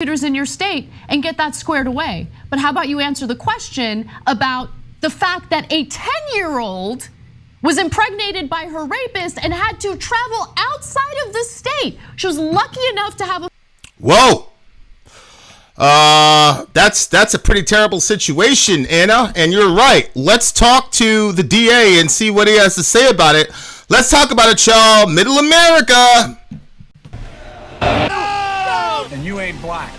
in your state and get that squared away. But how about you answer the question about the fact that a 10-year-old was impregnated by her rapist and had to travel outside of the state. She was lucky enough to have a... Whoa. That's a pretty terrible situation, Anna, and you're right. Let's talk to the DA and see what he has to say about it. Let's talk about it, y'all. Middle America. And you ain't black.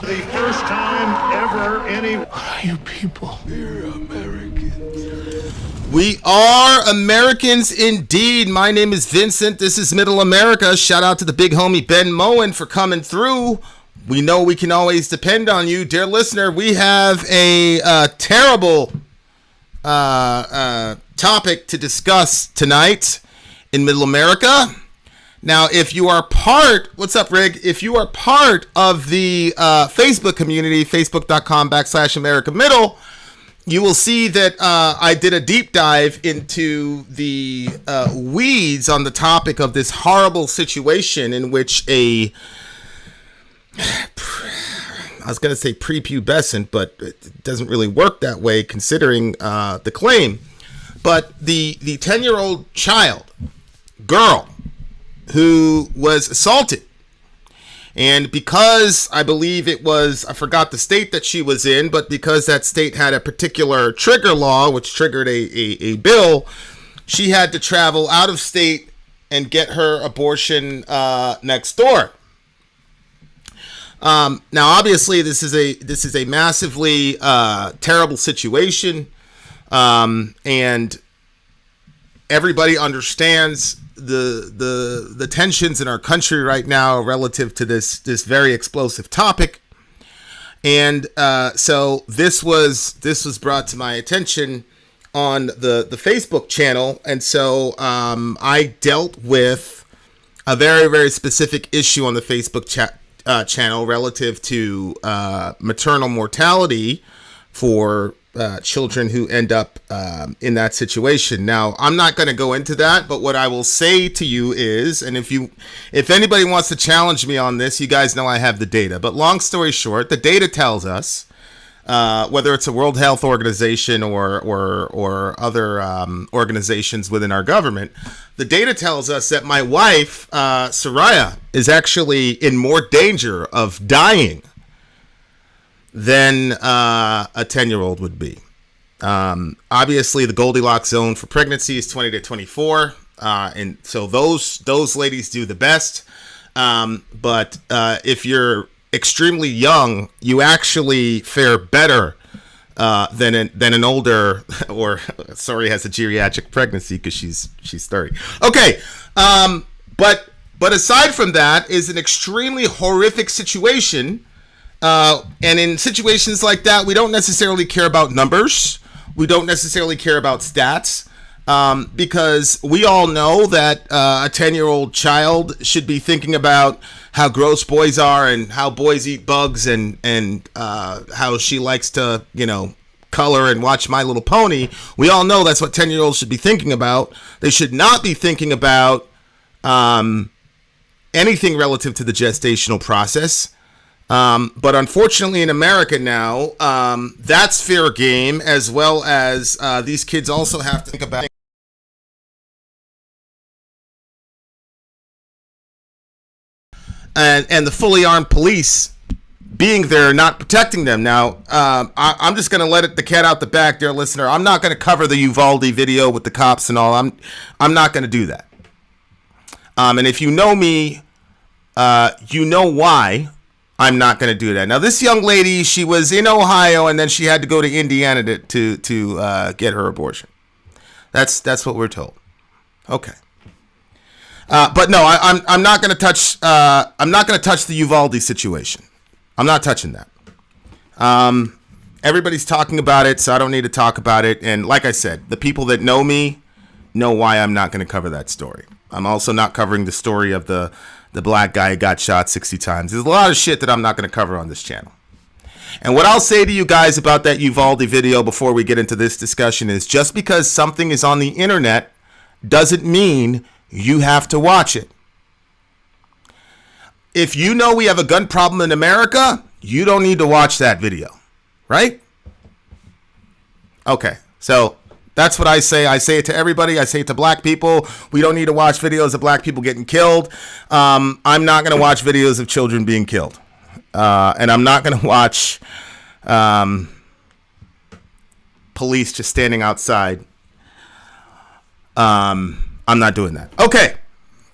The first time ever any... What are you people? We're Americans. We are Americans indeed. My name is Vincent. This is Middle America. Shout out to the big homie Ben Moen for coming through. We know we can always depend on you. Dear listener, we have a terrible topic to discuss tonight in Middle America. Now, if you are part, what's up, Rig? If you are part of the Facebook community, facebook.com/America Middle, you will see that I did a deep dive into the weeds on the topic of this horrible situation in which I was going to say prepubescent, but it doesn't really work that way considering the claim. But the 10-year-old girl, who was assaulted. And because I believe it was, I forgot the state that she was in, but because that state had a particular trigger law, which triggered a bill, she had to travel out of state and get her abortion next door. Now, obviously, this is a massively terrible situation, and everybody understands the tensions in our country right now relative to this very explosive topic. And so this was brought to my attention on the Facebook channel, and so I dealt with a very, very specific issue on the Facebook channel relative to maternal mortality for children who end up in that situation. Now, I'm not going to go into that, but what I will say to you is, and if anybody wants to challenge me on this, you guys know I have the data. But long story short, the data tells us, whether it's a World Health Organization or other organizations within our government, the data tells us that my wife, Soraya, is actually in more danger of dying than a 10-year-old would be. Obviously, the Goldilocks zone for pregnancy is 20 to 24, and so those ladies do the best. But if you're extremely young, you actually fare better than an older, or Sori has a geriatric pregnancy because she's 30. Okay, but aside from that, is an extremely horrific situation. And in situations like that, we don't necessarily care about numbers. We don't necessarily care about stats, because we all know that a 10-year-old child should be thinking about how gross boys are and how boys eat bugs and how she likes to, color and watch My Little Pony. We all know that's what 10-year-olds should be thinking about. They should not be thinking about anything relative to the gestational process. But unfortunately in America now, that's fair game, as well as these kids also have to think about and the fully armed police being there, not protecting them. Now, I'm just going to let the cat out the bag, dear listener. I'm not going to cover the Uvalde video with the cops and all. I'm not going to do that. And if you know me, you know why I'm not going to do that. Now, this young lady, she was in Ohio, and then she had to go to Indiana to get her abortion. That's what we're told. Okay. But no, I'm not going to touch. I'm not going to touch the Uvalde situation. I'm not touching that. Everybody's talking about it, so I don't need to talk about it. And like I said, the people that know me know why I'm not going to cover that story. I'm also not covering the story of the black guy who got shot 60 times. There's a lot of shit that I'm not going to cover on this channel. And what I'll say to you guys about that Uvalde video before we get into this discussion is, just because something is on the internet doesn't mean you have to watch it. if you know we have a gun problem in America, you don't need to watch that video, right? Okay, so that's what I say. I say it to everybody. I say it to black people. We don't need to watch videos of black people getting killed. I'm not going to watch videos of children being killed. And I'm not going to watch police just standing outside. I'm not doing that. Okay.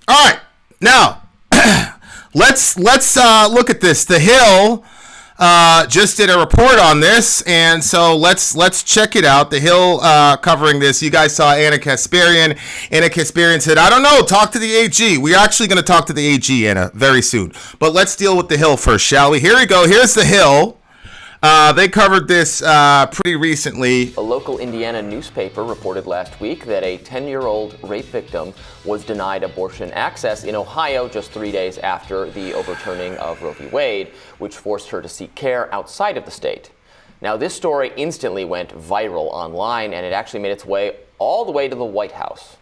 All right. Now, let's look at this. The Hill just did a report on this, and so let's check it out. The Hill covering this. You guys saw Anna Kasparian. Anna Kasparian said, I don't know, talk to the AG. We're actually going to talk to the AG, Anna, very soon. But let's deal with the Hill first, shall we? Here we go. Here's the Hill. They covered this pretty recently. A local Indiana newspaper reported last week that a 10-year-old rape victim was denied abortion access in Ohio just 3 days after the overturning of Roe v. Wade, which forced her to seek care outside of the state. Now, this story instantly went viral online, and it actually made its way all the way to the White House.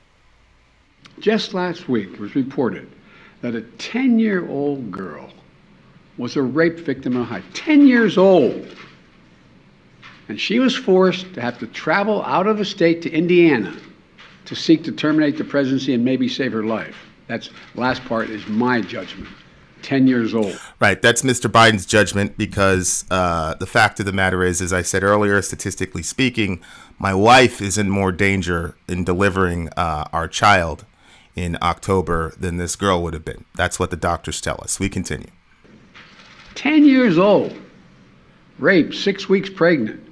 Just last week, it was reported that a 10-year-old girl was a rape victim in Ohio, 10 years old. And she was forced to have to travel out of the state to Indiana to seek to terminate the presidency and maybe save her life. That's last part is my judgment. 10 years old. Right, that's Mr. Biden's judgment because the fact of the matter is, as I said earlier, statistically speaking, my wife is in more danger in delivering our child in October than this girl would have been. That's what the doctors tell us. We continue. 10 years old, raped, 6 weeks pregnant,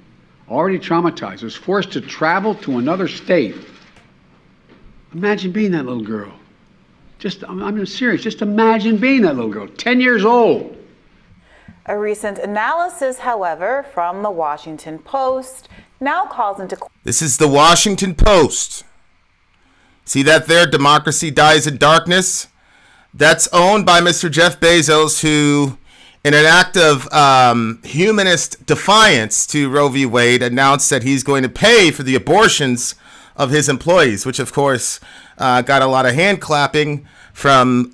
already traumatized, was forced to travel to another state. Imagine being that little girl. I'm serious, just imagine being that little girl, 10 years old. A recent analysis, however, from the Washington Post now calls into question. This is the Washington Post. See that there, democracy dies in darkness? That's owned by Mr. Jeff Bezos, who, in an act of humanist defiance to Roe v. Wade, announced that he's going to pay for the abortions of his employees, which of course got a lot of hand clapping from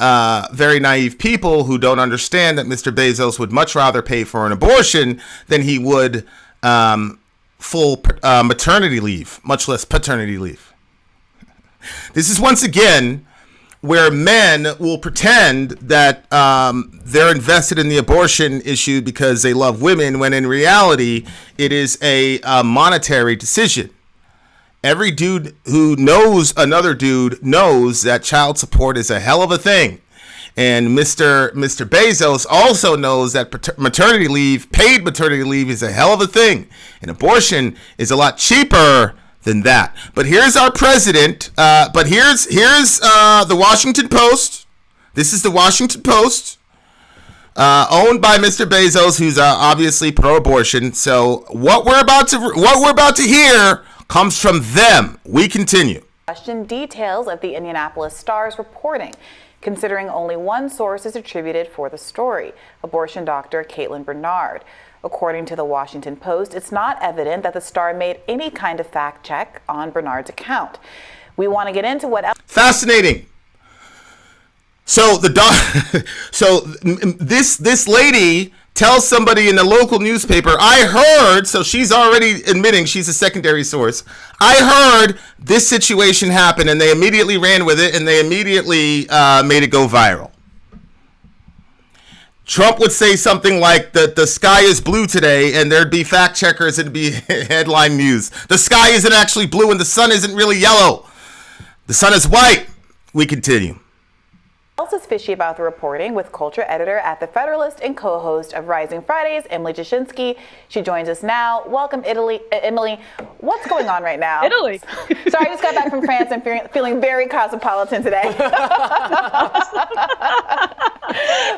very naive people who don't understand that Mr. Bezos would much rather pay for an abortion than he would full maternity leave, much less paternity leave. This is once again where men will pretend that they're invested in the abortion issue because they love women, when in reality, it is a monetary decision. Every dude who knows another dude knows that child support is a hell of a thing. And Mr. Bezos also knows that maternity leave, paid maternity leave, is a hell of a thing. And abortion is a lot cheaper than that. But here's our president. But here's the Washington Post. This is the Washington Post, owned by Mr. Bezos, who's obviously pro-abortion. So what we're about to hear comes from them. We continue. Question details of the Indianapolis Star's reporting, considering only one source is attributed for the story: abortion doctor Caitlin Bernard. According to the Washington Post, it's not evident that the Star made any kind of fact check on Bernard's account. We want to get into what else. Fascinating. So this lady tells somebody in the local newspaper, I heard, so she's already admitting she's a secondary source. I heard this situation happen, and they immediately ran with it, and they immediately made it go viral. Trump would say something like the sky is blue today, and there'd be fact checkers, it'd be headline news. The sky isn't actually blue and the sun isn't really yellow. The sun is white. We continue. Else is fishy about the reporting with culture editor at The Federalist and co-host of Rising Fridays, Emily Jashinsky. She joins us now. Welcome, Emily. What's going on right now? Italy. Sorry, I just got back from France and feeling very cosmopolitan today.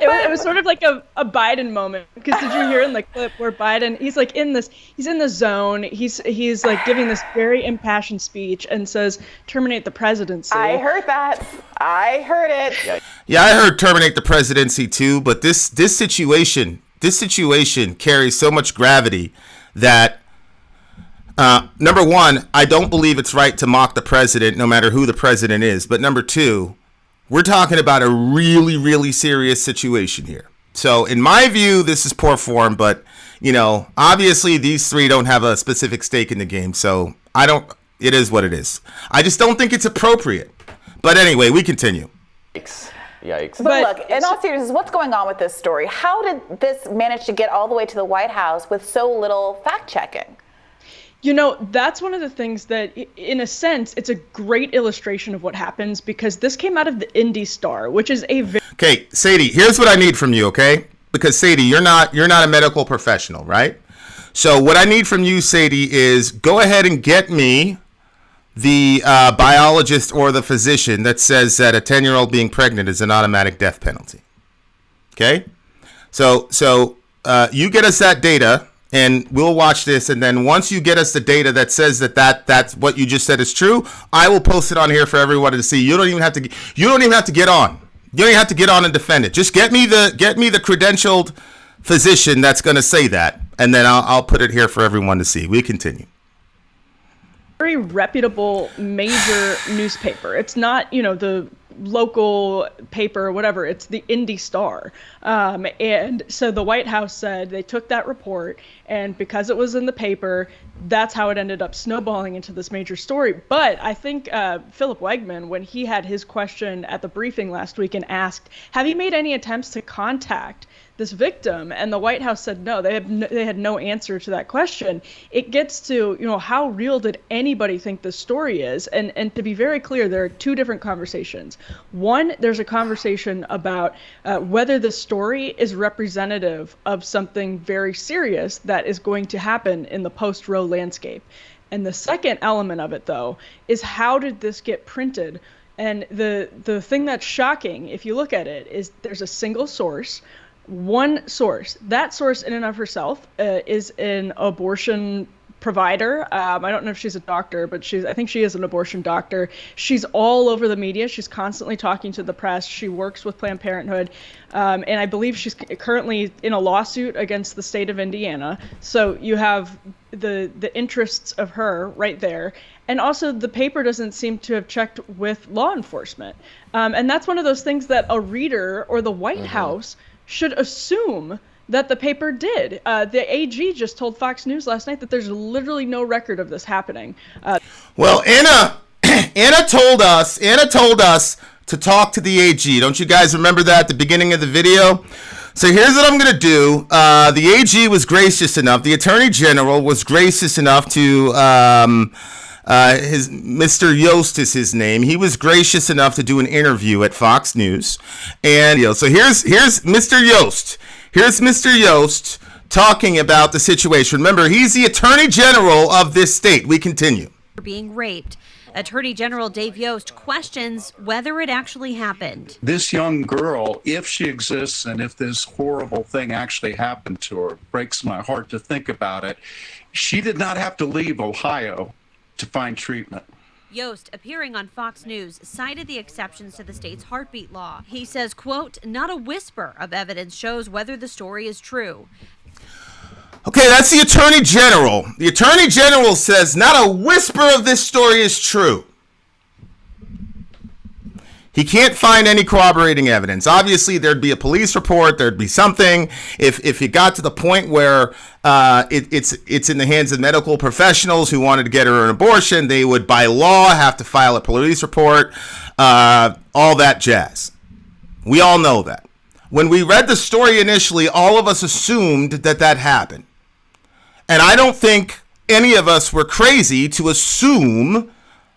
It was sort of like a Biden moment, because did you hear in the clip where Biden, he's in the zone, he's like giving this very impassioned speech and says terminate the presidency. I heard that. I heard it. Yeah, I heard terminate the presidency too, but this situation carries so much gravity that number one, I don't believe it's right to mock the president no matter who the president is, but number two, We're talking about a really, really serious situation here. So in my view, this is poor form, but, you know, obviously these three don't have a specific stake in the game. So it is what it is. I just don't think it's appropriate. But anyway, we continue. Yikes. But look, in all seriousness, what's going on with this story? How did this manage to get all the way to the White House with so little fact-checking? You know, that's one of the things that, in a sense, it's a great illustration of what happens, because this came out of the Indy Star, which is a Okay, Sadie, here's what I need from you, okay? Because Sadie, you're not a medical professional, right? So what I need from you, Sadie, is go ahead and get me the biologist or the physician that says that a 10-year-old being pregnant is an automatic death penalty. Okay? So you get us that data, and we'll watch this, and then once you get us the data that says that's what you just said is true, I will post it on here for everyone to see. You don't even have to get on. You don't even have to get on and defend it. Just get me the credentialed physician that's going to say that, and then I'll put it here for everyone to see. We continue. Very reputable major newspaper. It's not, you know, the local paper or whatever. It's the Indy Star. And so the White House said they took that report, and because it was in the paper, that's how it ended up snowballing into this major story. But I think Philip Wegman, when he had his question at the briefing last week and asked, have you made any attempts to contact this victim? And the White House said no, they had no answer to that question. It gets to, you know, how real did anybody think this story is? And to be very clear, there are two different conversations. One, there's a conversation about whether the story is representative of something very serious that is going to happen in the post-Roe landscape. And the second element of it, though, is how did this get printed? And the thing that's shocking, if you look at it, is there's a single source, one source. That source in and of herself is an abortion provider. I don't know if she's a doctor, but I think she is an abortion doctor. She's all over the media. She's constantly talking to the press. She works with Planned Parenthood. And I believe she's currently in a lawsuit against the state of Indiana. So you have the interests of her right there. And also the paper doesn't seem to have checked with law enforcement. And that's one of those things that a reader or the White House should assume that the paper did. The AG just told Fox News last night that there's literally no record of this happening. Well, Anna told us to talk to the AG. Don't you guys remember that at the beginning of the video? So here's what I'm going to do. The AG was gracious enough. The Attorney General was gracious enough to Mr. Yost is his name. He was gracious enough to do an interview at Fox News. And so here's Mr. Yost. Here's Mr. Yost talking about the situation. Remember, he's the Attorney General of this state. We continue. Being raped. Attorney General Dave Yost questions whether it actually happened. This young girl, if she exists and if this horrible thing actually happened to her, it breaks my heart to think about it. She did not have to leave Ohio to find treatment. Yost, appearing on Fox News, cited the exceptions to the state's heartbeat law. He says, quote, not a whisper of evidence shows whether the story is true. Okay, that's the Attorney General. The Attorney General says not a whisper of this story is true. He can't find any corroborating evidence. Obviously, there'd be a police report. There'd be something. If it got to the point where it's in the hands of medical professionals who wanted to get her an abortion, they would, by law, have to file a police report. All that jazz. We all know that. When we read the story initially, all of us assumed that happened. And I don't think any of us were crazy to assume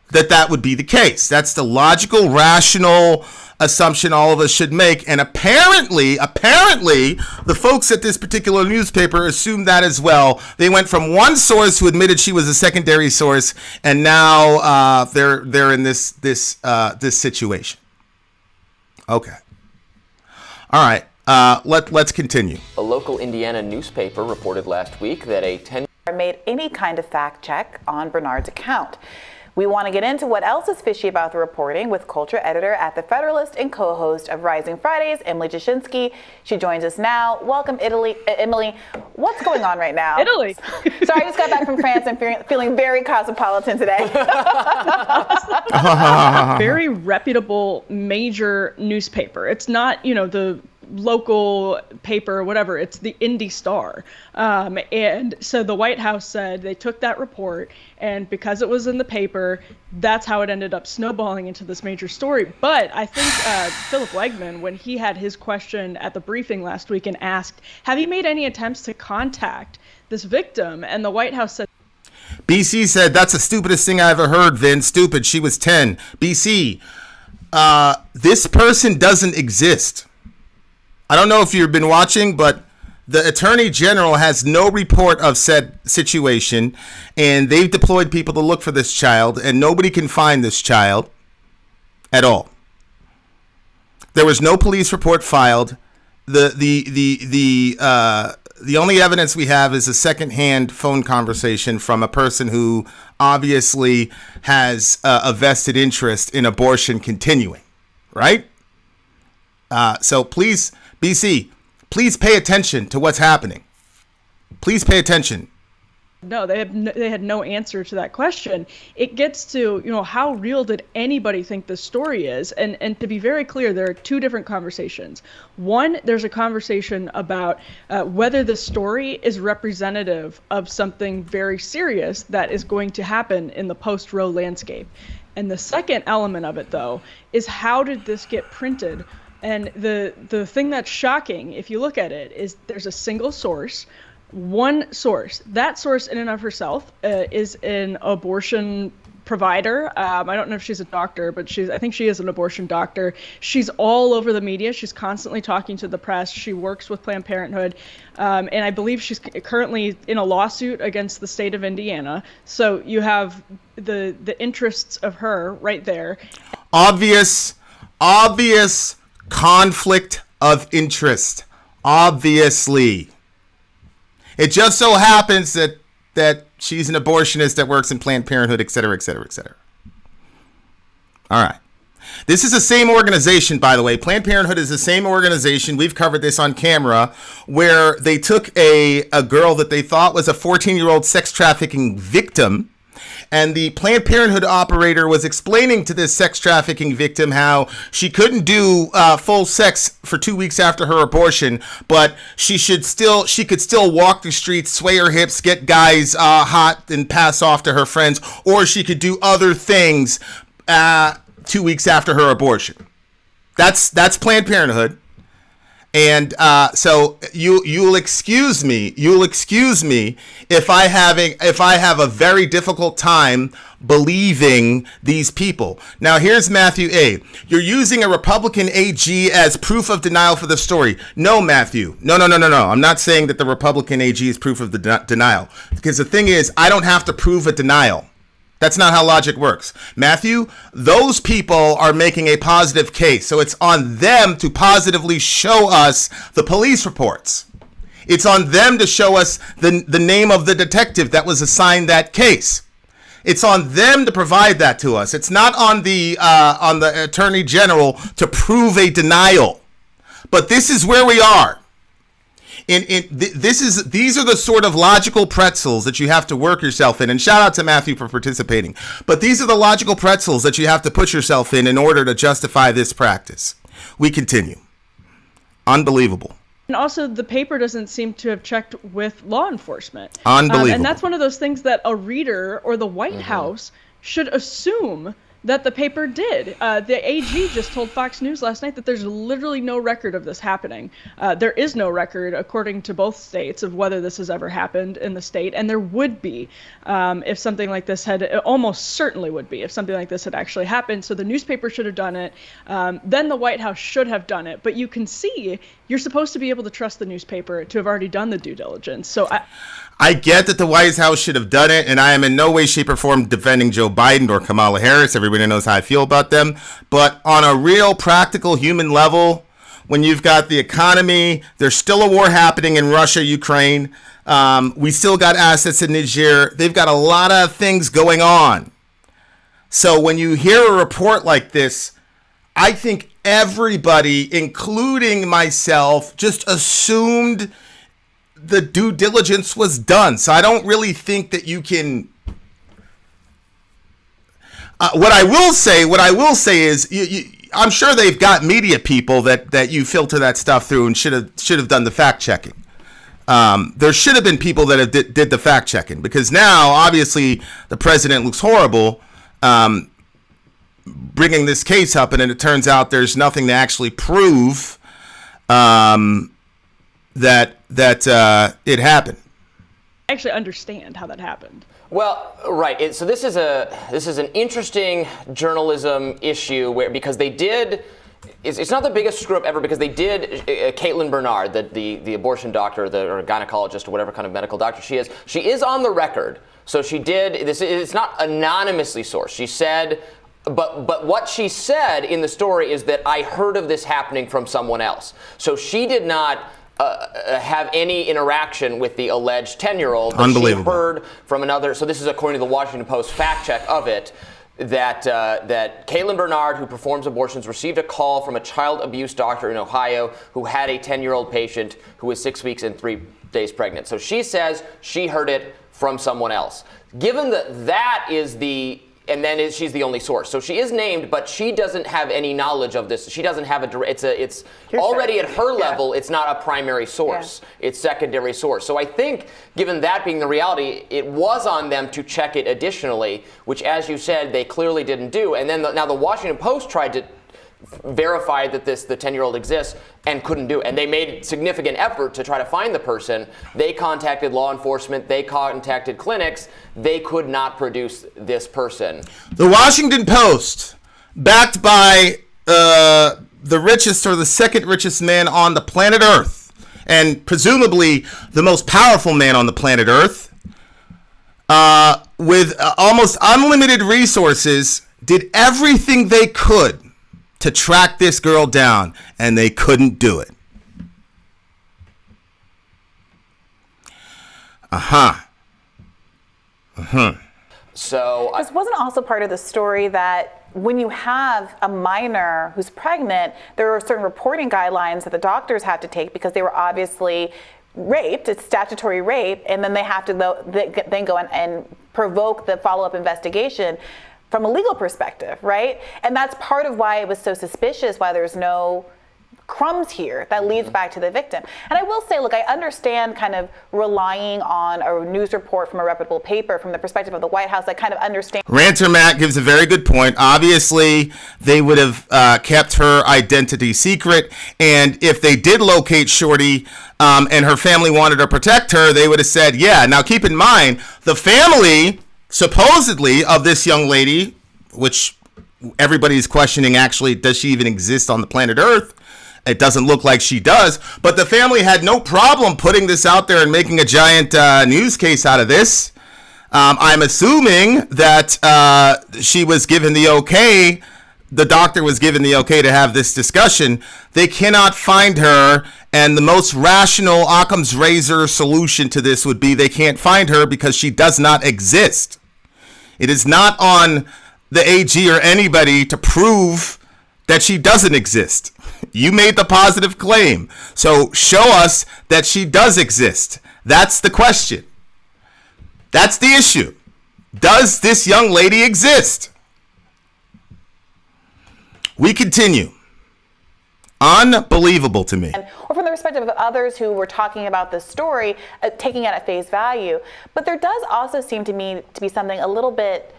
that would be the case. That's the logical, rational assumption all of us should make. And apparently, the folks at this particular newspaper assumed that as well. They went from one source who admitted she was a secondary source, and now they're in this situation. Okay. All right. Let's continue. A local Indiana newspaper reported last week that a 10-year-old made any kind of fact check on Bernard's account. We want to get into what else is fishy about the reporting with culture editor at The Federalist and co-host of Rising Fridays, Emily Jashinsky. She joins us now. Welcome, Emily. What's going on right now? Italy. Sorry, I just got back from France and feeling very cosmopolitan today. Very reputable major newspaper. It's not, the local paper or whatever. It's the Indy Star. And so the White House said they took that report, and because it was in the paper, that's how it ended up snowballing into this major story. But I think Philip Wegman, when he had his question at the briefing last week and asked, have you made any attempts to contact this victim? And the White House said, BC said, that's the stupidest thing I ever heard, Vin. Stupid. She was 10. BC, this person doesn't exist. I don't know if you've been watching, but the Attorney General has no report of said situation, and they've deployed people to look for this child, and nobody can find this child at all. There was no police report filed. The only evidence we have is a secondhand phone conversation from a person who obviously has a vested interest in abortion continuing, right? So please, BC, please pay attention to what's happening. Please pay attention. No, they had no answer to that question. It gets to, how real did anybody think this story is? And to be very clear, there are two different conversations. One, there's a conversation about whether the story is representative of something very serious that is going to happen in the post-Roe landscape. And the second element of it, though, is how did this get printed? And the thing that's shocking, if you look at it, is there's a single source, one source. That source in and of herself is an abortion provider. I don't know if she's a doctor, but I think she is an abortion doctor. She's all over the media. She's constantly talking to the press. She works with Planned Parenthood. And I believe she's currently in a lawsuit against the state of Indiana. So you have the interests of her right there. Obvious conflict of interest. Obviously. It just so happens that she's an abortionist that works in Planned Parenthood, et cetera, et cetera, et cetera. All right. This is the same organization, by the way. Planned Parenthood is the same organization. We've covered this on camera, where they took a girl that they thought was a 14-year-old sex trafficking victim. And the Planned Parenthood operator was explaining to this sex trafficking victim how she couldn't do full sex for 2 weeks after her abortion, but she could still walk the streets, sway her hips, get guys hot, and pass off to her friends, or she could do other things 2 weeks after her abortion. That's Planned Parenthood. And so you'll excuse me if I have a very difficult time believing these people. Now here's Matthew A. You're using a Republican AG as proof of denial for the story. No, Matthew. No. I'm not saying that the Republican AG is proof of the denial, because the thing is, I don't have to prove a denial. That's not how logic works. Matthew, those people are making a positive case, so it's on them to positively show us the police reports. It's on them to show us the name of the detective that was assigned that case. It's on them to provide that to us. It's not on the Attorney General to prove a denial. But this is where we are. These are the sort of logical pretzels that you have to work yourself in. And shout out to Matthew for participating. But these are the logical pretzels that you have to put yourself in order to justify this practice. We continue. Unbelievable. And also, the paper doesn't seem to have checked with law enforcement. Unbelievable. And that's one of those things that a reader or the White House should assume that the paper did. The AG just told Fox News last night that there's literally no record of this happening. There is no record, according to both states, of whether this has ever happened in the state. And there would be if something like this had, almost certainly would be, if something like this had actually happened. So the newspaper should have done it. Then the White House should have done it. But you can see, you're supposed to be able to trust the newspaper to have already done the due diligence. So I get that the White House should have done it, and I am in no way, shape, or form defending Joe Biden or Kamala Harris. Everybody knows how I feel about them. But on a real, practical, human level, when you've got the economy, there's still a war happening in Russia, Ukraine. We still got assets in Niger. They've got a lot of things going on. So when you hear a report like this, I think everybody, including myself, just assumed the due diligence was done. So I don't really think that you can. What I will say is, I'm sure they've got media people that you filter that stuff through and should have done the fact checking. There should have been people that did the fact checking, because now obviously the president looks horrible bringing this case up, and it turns out there's nothing to actually prove that it happened. I actually understand how that happened. Well, right. So this is an interesting journalism issue because they did. It's not the biggest screw up ever, because they did. Caitlin Bernard, the abortion doctor, or gynecologist, or whatever kind of medical doctor she is. She is on the record. So she did this. It's not anonymously sourced. She said. But what she said in the story is that I heard of this happening from someone else. So she did not have any interaction with the alleged 10-year-old. Unbelievable. She heard from another. So this is according to the Washington Post fact check of it, that Caitlin Bernard, who performs abortions, received a call from a child abuse doctor in Ohio who had a 10-year-old patient who was 6 weeks and 3 days pregnant. So she says she heard it from someone else. Given that is the. And then she's the only source. So she is named, but she doesn't have any knowledge of this. She doesn't have it's already at her level. It's not a primary source. Yeah. It's secondary source. So I think, given that being the reality, it was on them to check it additionally, which, as you said, they clearly didn't do. And then now the Washington Post tried to verify that the 10-year-old exists and couldn't do it. And they made significant effort to try to find the person. They contacted law enforcement. They contacted clinics. They could not produce this person. The Washington Post, backed by the richest or the second richest man on the planet Earth, and presumably the most powerful man on the planet Earth, with almost unlimited resources, did everything they could to track this girl down, and they couldn't do it. So this wasn't also part of the story that when you have a minor who's pregnant, there are certain reporting guidelines that the doctors have to take because they were obviously raped. It's statutory rape, and then they have to then go and provoke the follow-up investigation from a legal perspective, right? And that's part of why it was so suspicious, why there's no crumbs here that leads back to the victim. And I will say, look, I understand kind of relying on a news report from a reputable paper from the perspective of the White House. I kind of understand. Ranter Matt gives a very good point. Obviously, they would have kept her identity secret. And if they did locate Shorty and her family wanted to protect her, they would have said, yeah. Now, keep in mind, the family supposedly of this young lady, which everybody's questioning, actually, does she even exist on the planet Earth? It doesn't look like she does, but the family had no problem putting this out there and making a giant news case out of this. I'm assuming that she was given the okay, the doctor was given the okay to have this discussion. They cannot find her, and the most rational Occam's razor solution to this would be they can't find her because she does not exist. It is not on the AG or anybody to prove that she doesn't exist. You made the positive claim. So show us that she does exist. That's the question. That's the issue. Does this young lady exist? We continue. Unbelievable to me. Or from the perspective of others who were talking about this story, taking it at face value. But there does also seem to me to be something a little bit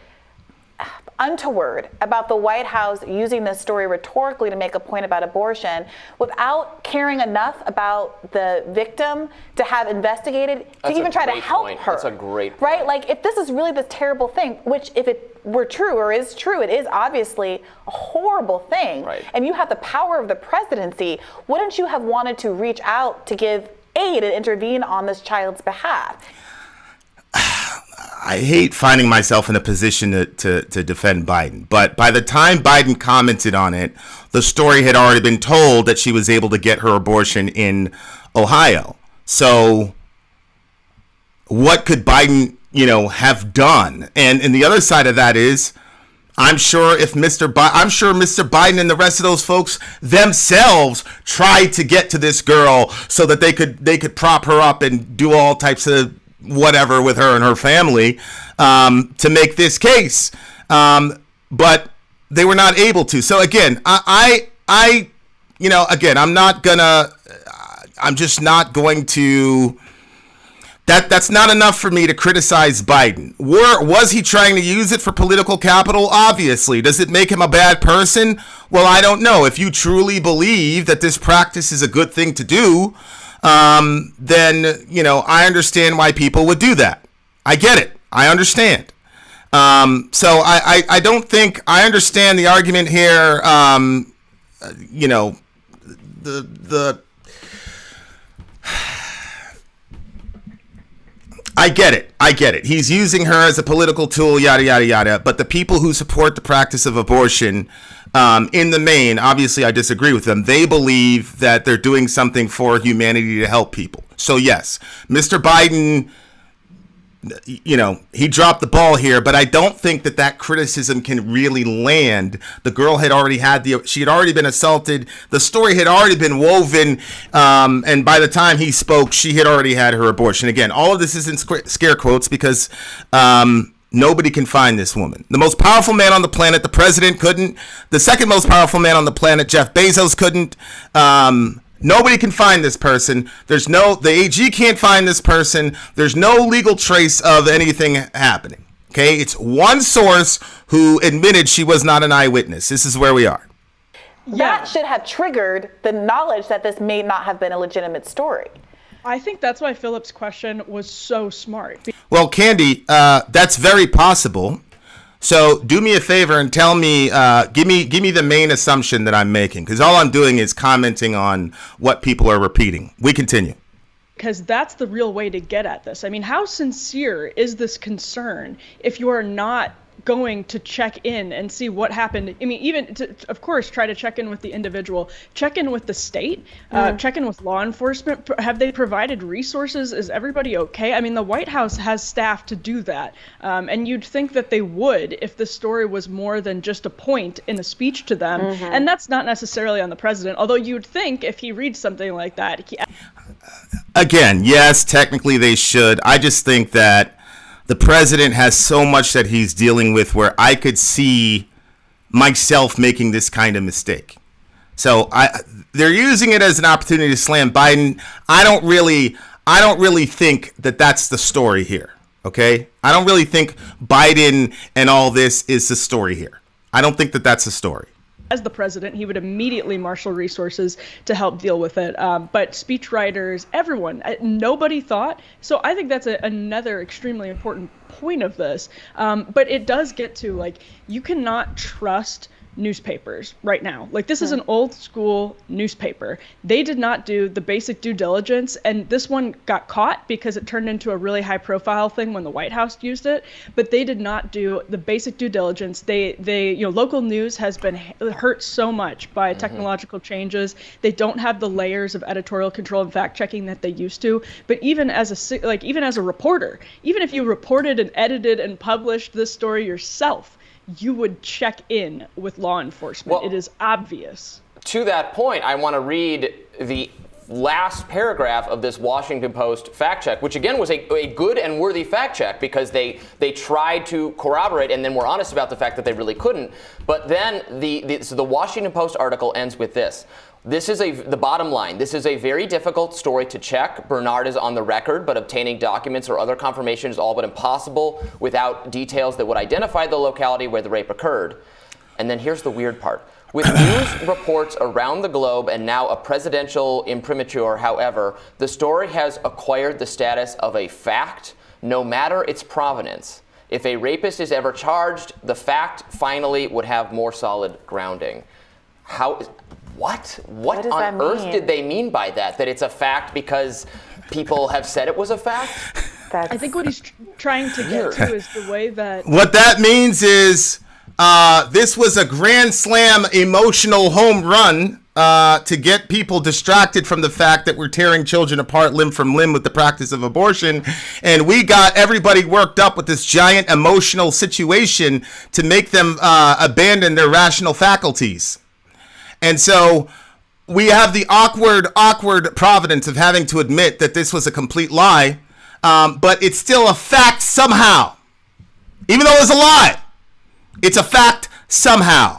untoward about the White House using this story rhetorically to make a point about abortion without caring enough about the victim to have investigated, to even try to help her. That's a great point. Right? Like, if this is really this terrible thing, which if it were true or is true, it is obviously a horrible thing. Right. And you have the power of the presidency, wouldn't you have wanted to reach out to give aid and intervene on this child's behalf? I hate finding myself in a position to defend Biden, but by the time Biden commented on it, the story had already been told that she was able to get her abortion in Ohio. So what could Biden, have done? And the other side of that is, I'm sure Mr. Biden and the rest of those folks themselves tried to get to this girl so that they could prop her up and do all types of whatever with her and her family to make this case. But they were not able to. So again, I'm just not going to. That's not enough for me to criticize Biden. Was he trying to use it for political capital? Obviously. Does it make him a bad person? Well, I don't know. If you truly believe that this practice is a good thing to do, then, I understand why people would do that. I get it. I understand. So I don't think I understand the argument here. I get it. He's using her as a political tool, yada, yada, yada. But the people who support the practice of abortion, in the main, obviously I disagree with them. They believe that they're doing something for humanity to help people. So yes, Mr. Biden, he dropped the ball here, but I don't think that criticism can really land. The girl had already she had already been assaulted. The story had already been woven. And by the time he spoke, she had already had her abortion. Again, all of this is in scare quotes because, nobody can find this woman. The most powerful man on the planet, the president, couldn't. The second most powerful man on the planet, Jeff Bezos, couldn't. Nobody can find this person. The AG can't find this person. There's no legal trace of anything happening. Okay, it's one source who admitted she was not an eyewitness. This is where we are. That should have triggered the knowledge that this may not have been a legitimate story. I think that's why Philip's question was so smart. Well, Candy, that's very possible. So do me a favor and tell me, give me the main assumption that I'm making, because all I'm doing is commenting on what people are repeating. We continue. Because that's the real way to get at this. I mean, how sincere is this concern if you are not going to check in and see what happened? I mean, even to, of course, try to check in with the individual, check in with the state, check in with law enforcement. Have they provided resources? Is everybody okay? I mean, the White House has staff to do that. And you'd think that they would if the story was more than just a point in a speech to them. And that's not necessarily on the president, although you'd think if he reads something like that. Again, yes, technically they should. I just think that the president has so much that he's dealing with where I could see myself making this kind of mistake. So they're using it as an opportunity to slam Biden. I don't really think that that's the story here. Okay, I don't really think Biden and all this is the story here. I don't think that that's the story. As the president, he would immediately marshal resources to help deal with it. But speechwriters, everyone, nobody thought. So I think that's another extremely important point of this. But it does get to, like, you cannot trust newspapers right now. Like, this is an old school newspaper. They did not do the basic due diligence, and this one got caught because it turned into a really high profile thing when the White House used it, but they did not do the basic due diligence. They local news has been hurt so much by technological changes. They don't have the layers of editorial control and fact checking that they used to. But even as a reporter, even if you reported and edited and published this story yourself, you would check in with law enforcement. Well, it is obvious. To that point, I want to read the last paragraph of this Washington Post fact check, which again was a good and worthy fact check because they tried to corroborate and then were honest about the fact that they really couldn't. But then the Washington Post article ends with this. This is the bottom line. This is a very difficult story to check. Bernard is on the record, but obtaining documents or other confirmation is all but impossible without details that would identify the locality where the rape occurred. And then here's the weird part. With news reports around the globe and now a presidential imprimatur, however, the story has acquired the status of a fact, no matter its provenance. If a rapist is ever charged, the fact finally would have more solid grounding. What on earth did they mean by that? That it's a fact because people have said it was a fact? I think what he's trying to get to is the way that... What that means is this was a grand slam emotional home run to get people distracted from the fact that we're tearing children apart limb from limb with the practice of abortion. And we got everybody worked up with this giant emotional situation to make them abandon their rational faculties. And so we have the awkward providence of having to admit that this was a complete lie, but it's still a fact somehow. Even though it's a lie, it's a fact somehow.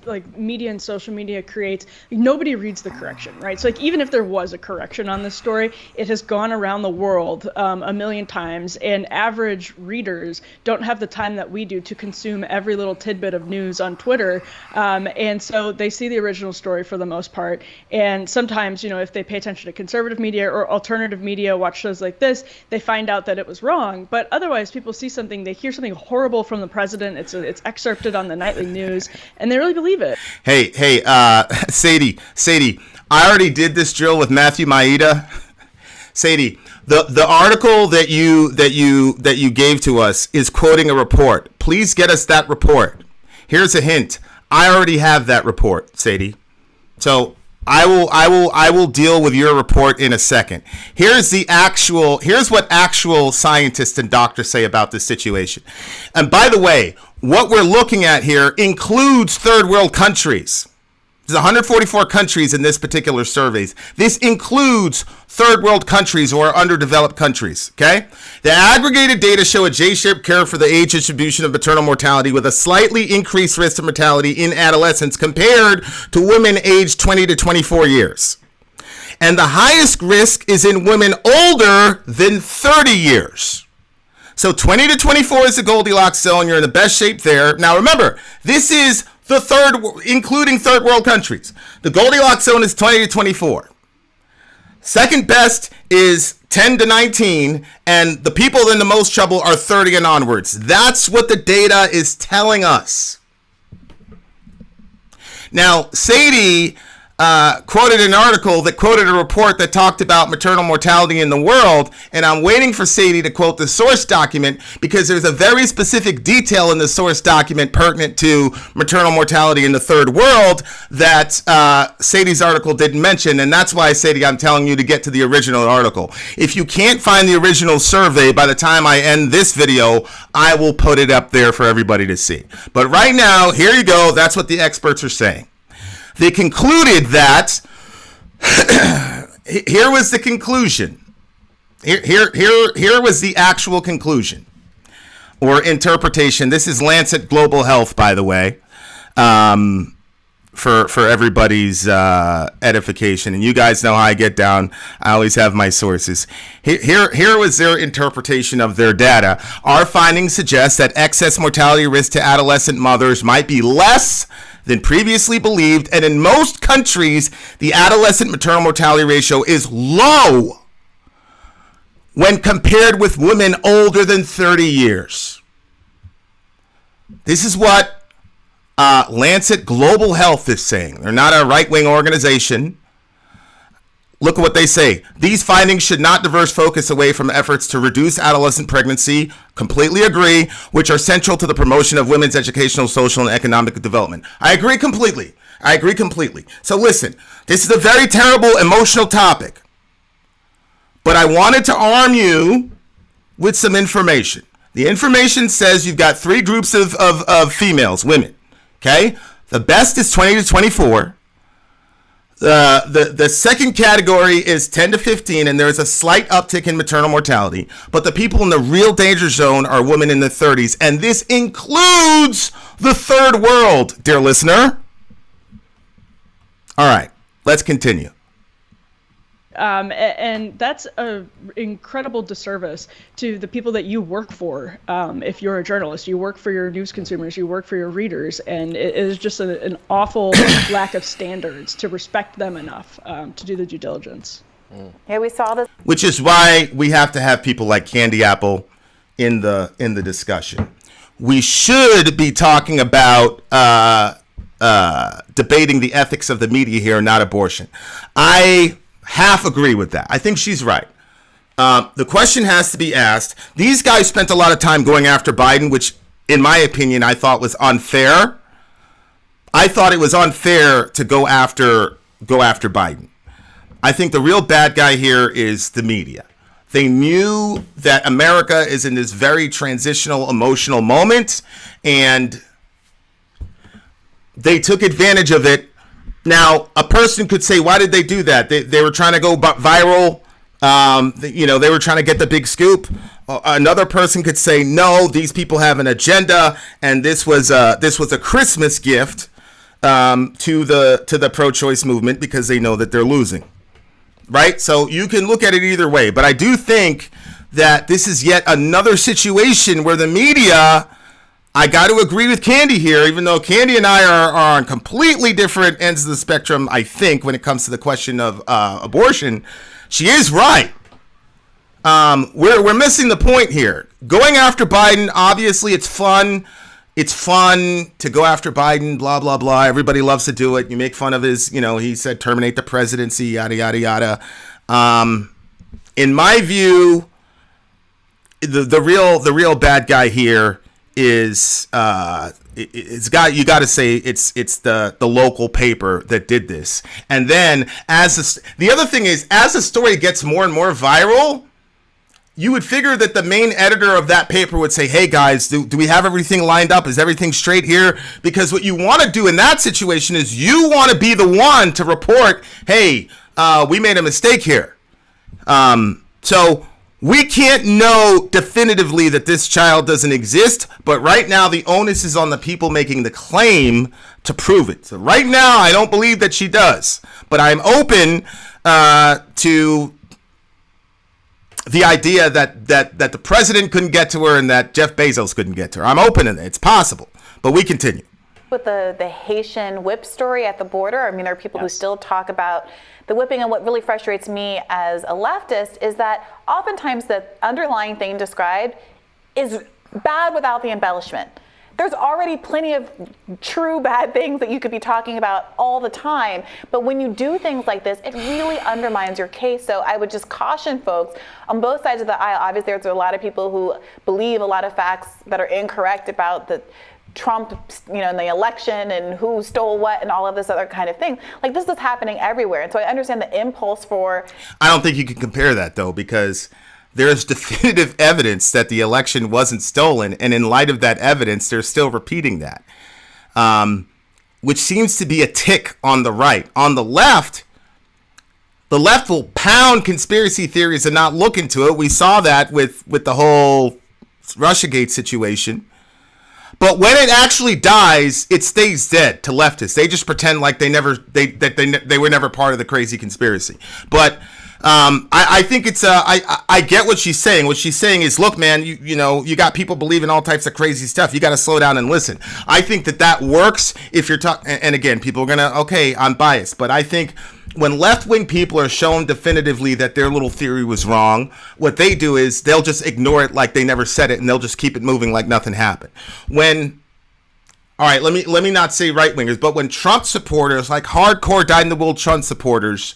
Like media and social media creates, nobody reads the correction, right? So like even if there was a correction on this story, it has gone around the world a million times, and average readers don't have the time that we do to consume every little tidbit of news on Twitter, and so they see the original story for the most part. And sometimes, you know, if they pay attention to conservative media or alternative media, watch shows like this, they find out that it was wrong. But otherwise, people see something, they hear something horrible from the president, it's excerpted on the nightly news, and they really believe it. Hey, Sadie, I already did this drill with Matthew Maida. Sadie, the article that you gave to us is quoting a report. Please get us that report. Here's a hint. I already have that report, Sadie. So I will deal with your report in a second. Here's what actual scientists and doctors say about this situation. And by the way, what we're looking at here includes third world countries. There's 144 countries in this particular surveys. This includes third world countries or underdeveloped countries, okay? The aggregated data show a J-shaped curve for the age distribution of maternal mortality with a slightly increased risk of mortality in adolescents compared to women aged 20 to 24 years. And the highest risk is in women older than 30 years. So 20 to 24 is the Goldilocks zone. You're in the best shape there. Now remember, this is the including third world countries. The Goldilocks zone is 20 to 24. Second best is 10 to 19, and the people in the most trouble are 30 and onwards. That's what the data is telling us. Now, Sadie quoted an article that quoted a report that talked about maternal mortality in the world, and I'm waiting for Sadie to quote the source document because there's a very specific detail in the source document pertinent to maternal mortality in the third world that Sadie's article didn't mention, and that's why, Sadie, I'm telling you to get to the original article. If you can't find the original survey by the time I end this video, I will put it up there for everybody to see. But right now, here you go. That's what the experts are saying. They concluded that, here was the conclusion. Here was the actual conclusion or interpretation. This is Lancet Global Health, by the way, for everybody's edification. And you guys know how I get down. I always have my sources. Here was their interpretation of their data. Our findings suggest that excess mortality risk to adolescent mothers might be less than previously believed, and in most countries, the adolescent maternal mortality ratio is low when compared with women older than 30 years. This is what Lancet Global Health is saying. They're not a right-wing organization. Look at what they say. These findings should not divert focus away from efforts to reduce adolescent pregnancy, completely agree, which are central to the promotion of women's educational, social, and economic development. I agree completely. So listen, this is a very terrible emotional topic, but I wanted to arm you with some information. The information says you've got three groups of females, women, okay? The best is 20 to 24. The second category is 10 to 15, and there's a slight uptick in maternal mortality. But the people in the real danger zone are women in the 30s, and this includes the third world, dear listener. All right, let's continue. And that's an incredible disservice to the people that you work for. If you're a journalist, you work for your news consumers, you work for your readers, and it is just an awful lack of standards to respect them enough to do the due diligence. Yeah, we saw this. Which is why we have to have people like Candy Apple in the discussion. We should be talking about debating the ethics of the media here, not abortion. I half agree with that. I think she's right. The question has to be asked. These guys spent a lot of time going after Biden, which in my opinion, I thought was unfair. I thought it was unfair to go after Biden. I think the real bad guy here is the media. They knew that America is in this very transitional, emotional moment, and they took advantage of it. Now, a person could say, why did they do that? They were trying to go viral. They were trying to get the big scoop. Another person could say, no, these people have an agenda, and this was a Christmas gift to the pro-choice movement because they know that they're losing. Right? So you can look at it either way. But I do think that this is yet another situation where the media, I got to agree with Candy here, even though Candy and I are on completely different ends of the spectrum, I think, when it comes to the question of abortion. She is right. We're missing the point here. Going after Biden, obviously it's fun. It's fun to go after Biden, blah, blah, blah. Everybody loves to do it. You make fun of his, he said terminate the presidency, yada, yada, yada. In my view, the real bad guy here is you got to say it's the local paper that did this. And then the other thing is, as the story gets more and more viral, you would figure that the main editor of that paper would say, hey guys, do we have everything lined up? Is everything straight here? Because what you want to do in that situation is you want to be the one to report, hey, we made a mistake here. So we can't know definitively that this child doesn't exist, but right now the onus is on the people making the claim to prove it. So right now, I don't believe that she does, but I'm open to the idea that the president couldn't get to her and that Jeff Bezos couldn't get to her. I'm open to it. It's possible, but we continue. With the Haitian whip story at the border, I mean, there are people who still talk about the whipping, and what really frustrates me as a leftist is that oftentimes the underlying thing described is bad without the embellishment. There's already plenty of true bad things that you could be talking about all the time. But when you do things like this, it really undermines your case. So I would just caution folks on both sides of the aisle. Obviously, there's a lot of people who believe a lot of facts that are incorrect about the Trump, in the election and who stole what and all of this other kind of thing. Like, this is happening everywhere. And so I understand the impulse for... I don't think you can compare that, though, because there's definitive evidence that the election wasn't stolen. And in light of that evidence, they're still repeating that, which seems to be a tick on the right. On the left will pound conspiracy theories and not look into it. We saw that with the whole Russiagate situation. But when it actually dies, it stays dead to leftists. They just pretend like they were never part of the crazy conspiracy. But I think it's I get what she's saying. What she's saying is, look, man, you got people believing all types of crazy stuff. You got to slow down and listen. I think that works if you're talking. And again, people are gonna, okay, I'm biased, but I think when left-wing people are shown definitively that their little theory was wrong, what they do is they'll just ignore it like they never said it, and they'll just keep it moving like nothing happened. All right, let me not say right-wingers, but when Trump supporters, like hardcore dyed-in-the-wool Trump supporters,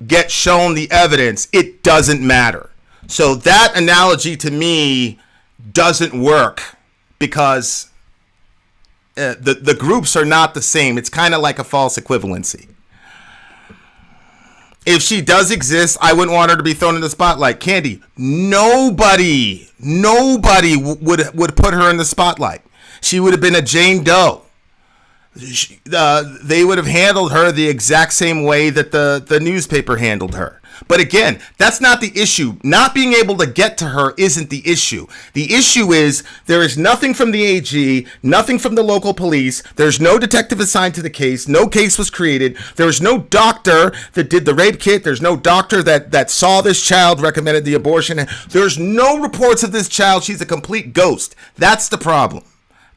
get shown the evidence, it doesn't matter. So that analogy to me doesn't work because the groups are not the same. It's kind of like a false equivalency. If she does exist, I wouldn't want her to be thrown in the spotlight. Candy, nobody would put her in the spotlight. She would have been a Jane Doe. They would have handled her the exact same way that the newspaper handled her. But again, that's not the issue. Not being able to get to her isn't the issue. The issue is there is nothing from the AG, nothing from the local police. There's no detective assigned to the case. No case was created. There was no doctor that did the rape kit. There's no doctor that saw this child, recommended the abortion. There's no reports of this child. She's a complete ghost. That's the problem.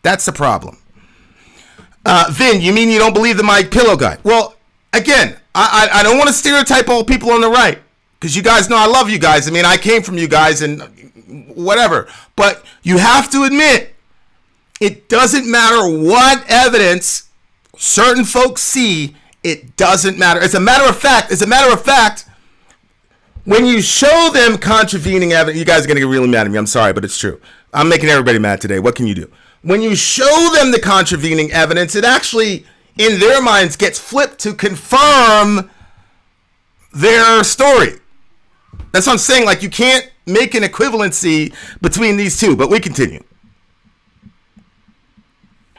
That's the problem. Vin, you mean you don't believe the My Pillow guy? Well, again, I don't want to stereotype all people on the right, because you guys know I love you guys. I mean, I came from you guys and whatever. But you have to admit, it doesn't matter what evidence certain folks see. It doesn't matter. As a matter of fact, when you show them contravening evidence, you guys are going to get really mad at me. I'm sorry, but it's true. I'm making everybody mad today. What can you do? When you show them the contravening evidence, it actually in their minds gets flipped to confirm their story. That's what I'm saying. Like, you can't make an equivalency between these two, but we continue.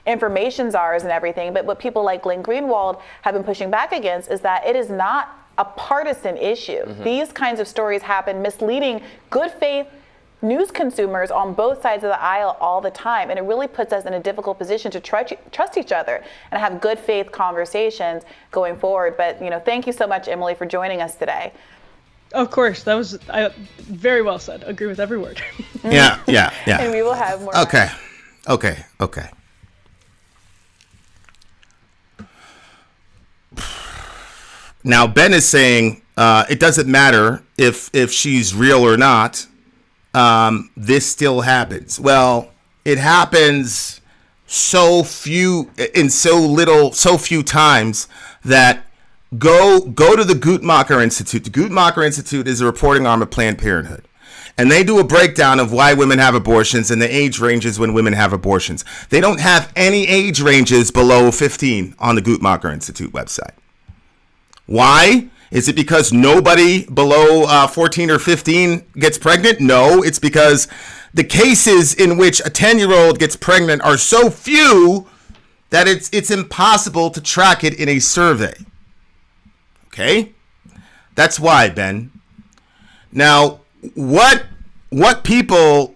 Information czars and everything, but what people like Glenn Greenwald have been pushing back against is that it is not a partisan issue. These kinds of stories happen, misleading good faith news consumers on both sides of the aisle all the time, and it really puts us in a difficult position to trust each other and have good faith conversations going forward. But thank you so much, Emily, for joining us today. Of course, that was very well said. Agree with every word. Yeah. And we will have more. Okay. Now, Ben is saying it doesn't matter if she's real or not. This still happens. Well, it happens so few times that go to the Guttmacher Institute. The Guttmacher Institute is a reporting arm of Planned Parenthood. And they do a breakdown of why women have abortions and the age ranges when women have abortions. They don't have any age ranges below 15 on the Guttmacher Institute website. Why? Is it because nobody below 14 or 15 gets pregnant? No, it's because the cases in which a 10-year-old gets pregnant are so few that it's impossible to track it in a survey. Okay? That's why, Ben. Now, what people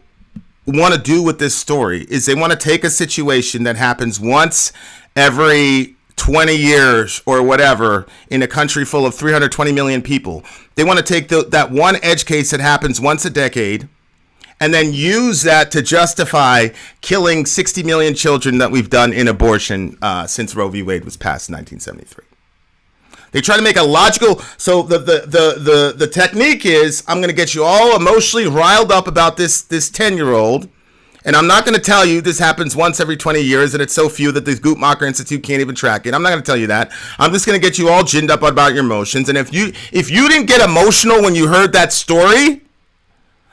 want to do with this story is they want to take a situation that happens once every 20 years or whatever in a country full of 320 million people. They want to take that one edge case that happens once a decade and then use that to justify killing 60 million children that we've done in abortion since Roe v. Wade was passed in 1973. They try to make a logical, so the technique is, I'm going to get you all emotionally riled up about this 10-year-old. And I'm not going to tell you this happens once every 20 years and it's so few that the Guttmacher Institute can't even track it. I'm not going to tell you that. I'm just going to get you all ginned up about your emotions. And if you didn't get emotional when you heard that story,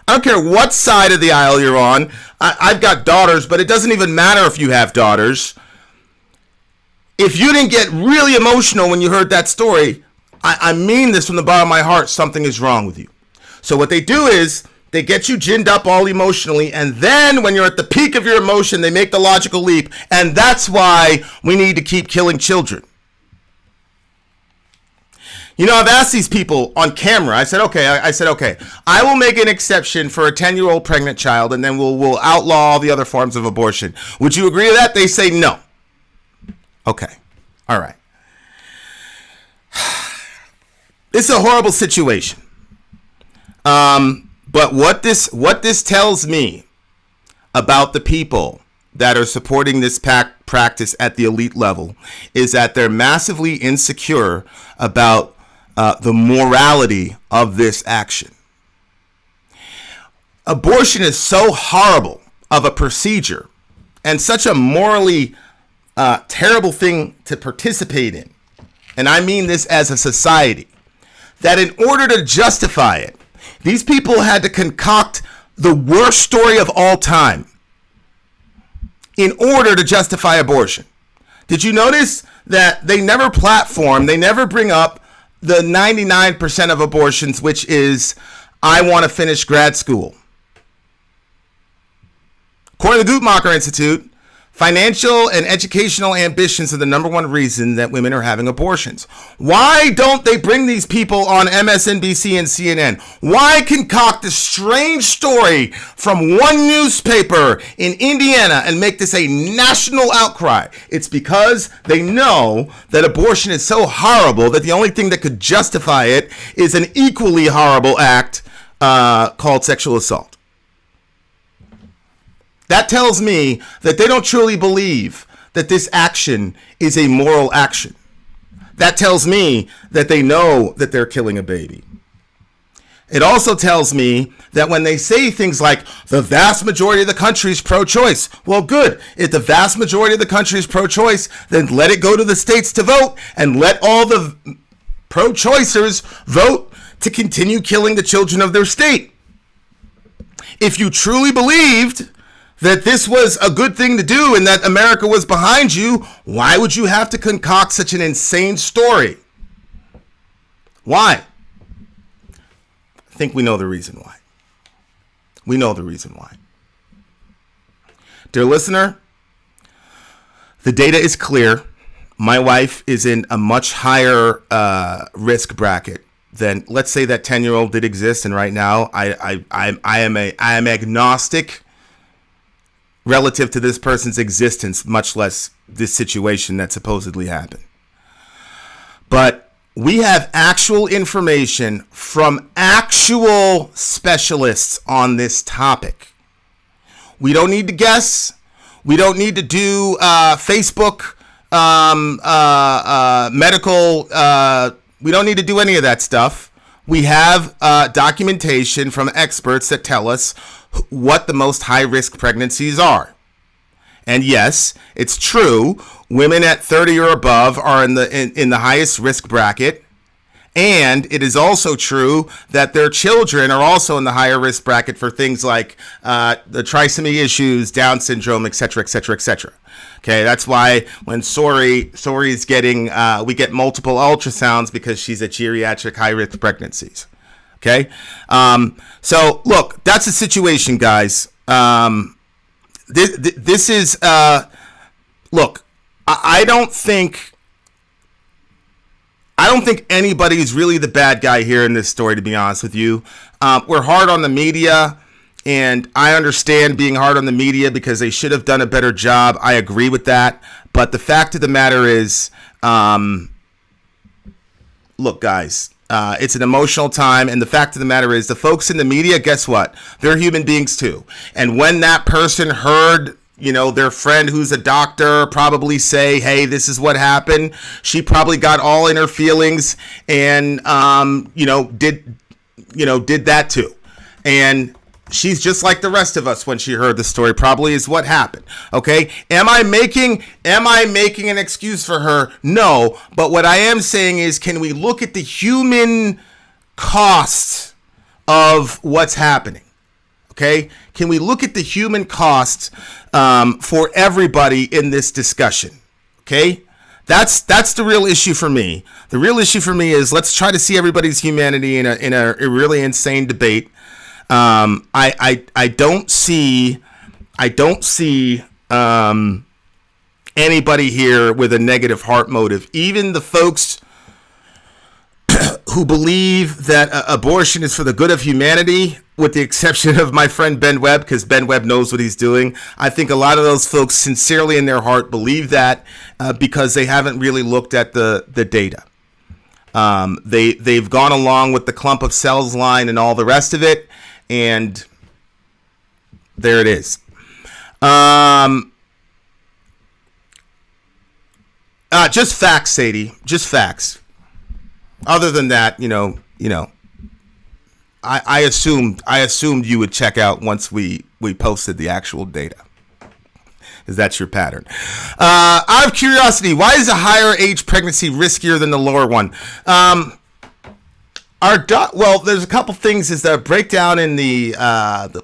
I don't care what side of the aisle you're on. I've got daughters, but it doesn't even matter if you have daughters. If you didn't get really emotional when you heard that story, I mean this from the bottom of my heart, something is wrong with you. So what they do is, they get you ginned up all emotionally, and then when you're at the peak of your emotion, they make the logical leap, and that's why we need to keep killing children. I've asked these people on camera. I said, okay, I will make an exception for a 10-year-old pregnant child, and then we'll outlaw all the other forms of abortion. Would you agree to that? They say no. Okay, all right. This is a horrible situation. But what this tells me about the people that are supporting this practice at the elite level is that they're massively insecure about the morality of this action. Abortion is so horrible of a procedure and such a morally terrible thing to participate in, and I mean this as a society, that in order to justify it, these people had to concoct the worst story of all time in order to justify abortion. Did you notice that they never they never bring up the 99% of abortions, which is, I want to finish grad school. According to the Guttmacher Institute, financial and educational ambitions are the number one reason that women are having abortions. Why don't they bring these people on MSNBC and CNN? Why concoct a strange story from one newspaper in Indiana and make this a national outcry? It's because they know that abortion is so horrible that the only thing that could justify it is an equally horrible act called sexual assault. That tells me that they don't truly believe that this action is a moral action. That tells me that they know that they're killing a baby. It also tells me that when they say things like, the vast majority of the country is pro-choice, well, good. If the vast majority of the country is pro-choice, then let it go to the states to vote and let all the pro-choicers vote to continue killing the children of their state. If you truly believed that this was a good thing to do and that America was behind you, why would you have to concoct such an insane story? Why? I think we know the reason why. We know the reason why. Dear listener, the data is clear. My wife is in a much higher risk bracket than, let's say, that 10-year-old did exist. And right now, I am agnostic relative to this person's existence, much less this situation that supposedly happened. But we have actual information from actual specialists on this topic. We don't need to guess. We don't need to do Facebook medical. We don't need to do any of that stuff. We have documentation from experts that tell us what the most high-risk pregnancies are. And yes, it's true. Women at 30 or above are in the highest risk bracket. And it is also true that their children are also in the higher risk bracket for things like the trisomy issues, Down syndrome, et cetera, et cetera, et cetera. Okay, that's why when Sori's getting, we get multiple ultrasounds because she's at geriatric high risk pregnancies. Okay, so look, that's the situation, guys. This is, look, I don't think anybody's really the bad guy here in this story, to be honest with you. We're hard on the media, and I understand being hard on the media because they should have done a better job. I agree with that. But the fact of the matter is, look, guys, it's an emotional time. And the fact of the matter is, the folks in the media, guess what? They're human beings too. And when that person heard, their friend who's a doctor probably say, hey, this is what happened, she probably got all in her feelings and, did that too. And she's just like the rest of us when she heard the story, probably is what happened. Okay. Am I making an excuse for her? No. But what I am saying is, can we look at the human cost of what's happening? Okay. Can we look at the human cost for everybody in this discussion? Okay. That's the real issue for me. The real issue for me is, let's try to see everybody's humanity in a really insane debate. I don't see anybody here with a negative heart motive. Even the folks who believe that abortion is for the good of humanity, with the exception of my friend Ben Webb, because Ben Webb knows what he's doing. I think a lot of those folks sincerely in their heart believe that because they haven't really looked at the data. They've gone along with the clump of cells line and all the rest of it. And there it is. Just facts, Sadie. Just facts. Other than that, I assumed you would check out once we posted the actual data, because that's your pattern. Out of curiosity, why is a higher age pregnancy riskier than the lower one? Well, there's a couple things. Is the breakdown in the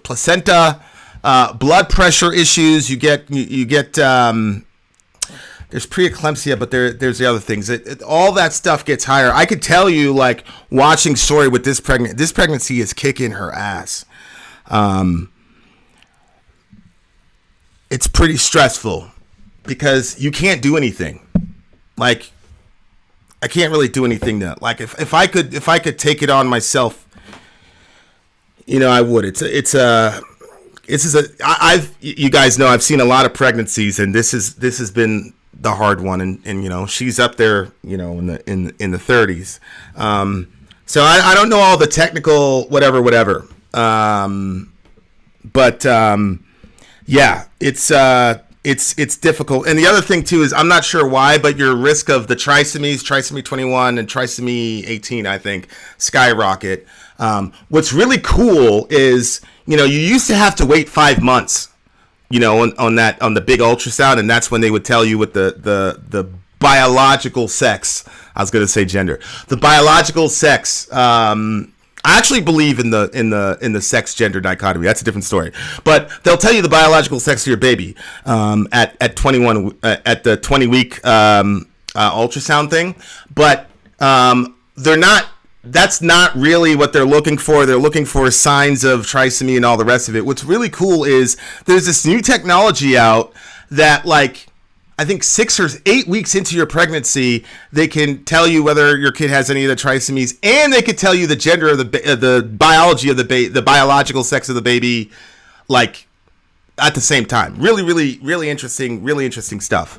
placenta, blood pressure issues. You get there's preeclampsia, but there's the other things. All that stuff gets higher. I could tell you, like, watching Sori with this pregnancy is kicking her ass. It's pretty stressful because you can't do anything. Like, I can't really do anything now. Like, if I could take it on myself, I would. You guys know I've seen a lot of pregnancies, and this has been the hard one, and she's up there, in the 30s. So I don't know all the technical whatever. But yeah, it's difficult. And the other thing too is, I'm not sure why, but your risk of the trisomy 21 and trisomy 18, I think, skyrocket. What's really cool is, you used to have to wait 5 months, on the big ultrasound, and that's when they would tell you what the biological sex. I was going to say gender. The biological sex I actually believe in the sex gender dichotomy. That's a different story. But they'll tell you the biological sex of your baby at 21 at the 20-week ultrasound thing. But they're not. That's not really what they're looking for. They're looking for signs of trisomy and all the rest of it. What's really cool is there's this new technology out that, like, I think 6 or 8 weeks into your pregnancy, they can tell you whether your kid has any of the trisomies, and they can tell you the gender of the biology of the biological sex of the baby, like, at the same time. Really interesting stuff.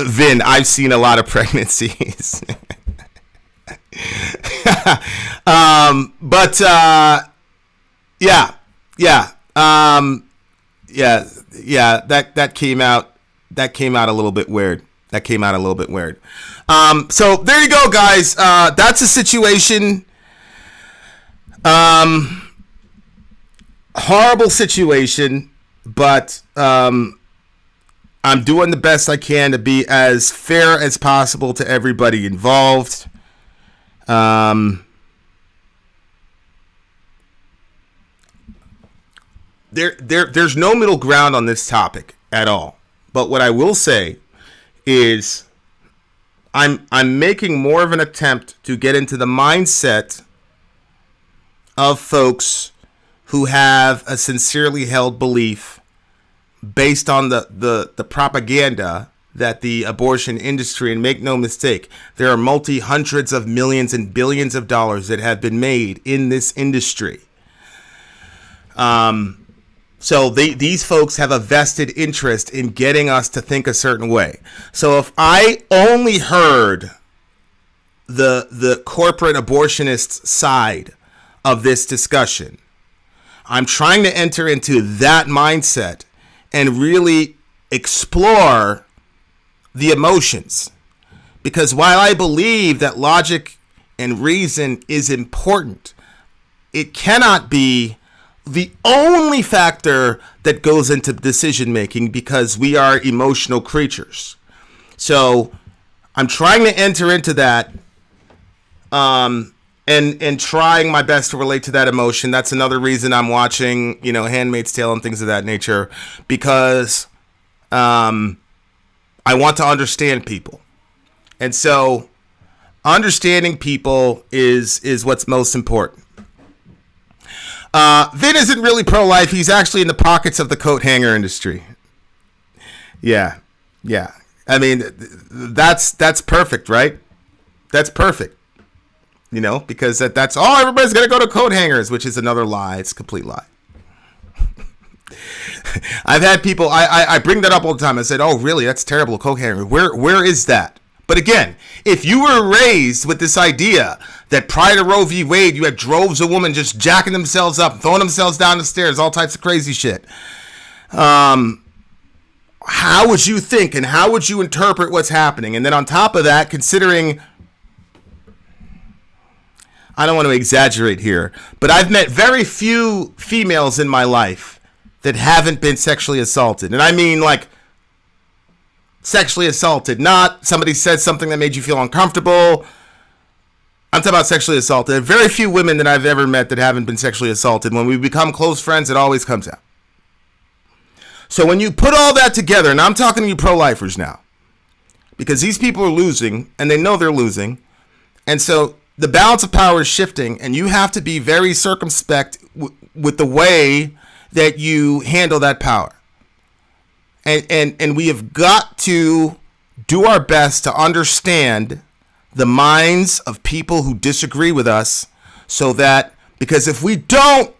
Vin, I've seen a lot of pregnancies. That came out a little bit weird. So there you go, guys. That's a situation. Horrible situation, but I'm doing the best I can to be as fair as possible to everybody involved. There's no middle ground on this topic at all. But what I will say is I'm making more of an attempt to get into the mindset of folks who have a sincerely held belief based on the propaganda that the abortion industry, and make no mistake, there are hundreds of millions and billions of dollars that have been made in this industry. So these folks have a vested interest in getting us to think a certain way. So if I only heard the corporate abortionist side of this discussion, I'm trying to enter into that mindset and really explore the emotions. Because while I believe that logic and reason is important, it cannot be the only factor that goes into decision making, because we are emotional creatures. So I'm trying to enter into that and trying my best to relate to that emotion. That's another reason I'm watching, Handmaid's Tale and things of that nature, because I want to understand people. And so understanding people is what's most important. Vin isn't really pro-life. He's actually in the pockets of the coat hanger industry. Yeah. I mean, that's perfect, right? That's perfect. Because that's everybody's going to go to coat hangers, which is another lie. It's a complete lie. I've had people, I bring that up all the time. I said, oh, really? That's terrible, coat hanger. Where is that? But again, if you were raised with this idea that prior to Roe v. Wade, you had droves of women just jacking themselves up, throwing themselves down the stairs, all types of crazy shit. How would you think and how would you interpret what's happening? And then on top of that, considering, I don't want to exaggerate here, but I've met very few females in my life that haven't been sexually assaulted. And I mean, like, sexually assaulted, not somebody said something that made you feel uncomfortable. I'm talking about sexually assaulted. Very few women that I've ever met that haven't been sexually assaulted. When we become close friends, it always comes out. So when you put all that together, and I'm talking to you pro-lifers now, because these people are losing, and they know they're losing, and so the balance of power is shifting, and you have to be very circumspect with the way that you handle that power. And we have got to do our best to understand the minds of people who disagree with us, so that, because if we don't,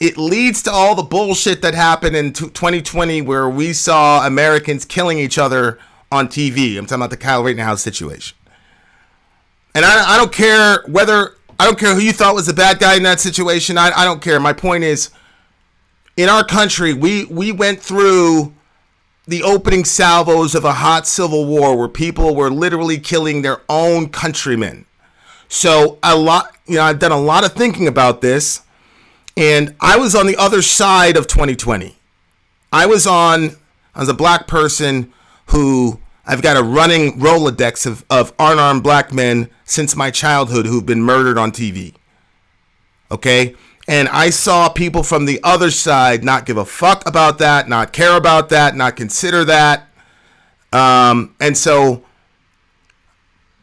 it leads to all the bullshit that happened in 2020, where we saw Americans killing each other on TV. I'm talking about the Kyle Rittenhouse situation. And I don't care who you thought was the bad guy in that situation. I don't care. My point is, in our country, we went through the opening salvos of a hot civil war where people were literally killing their own countrymen. So I've done a lot of thinking about this, and I was on the other side of 2020. I was a black person who I've got a running Rolodex of unarmed black men since my childhood who've been murdered on TV. Okay? And I saw people from the other side not give a fuck about that, not care about that, not consider that. And so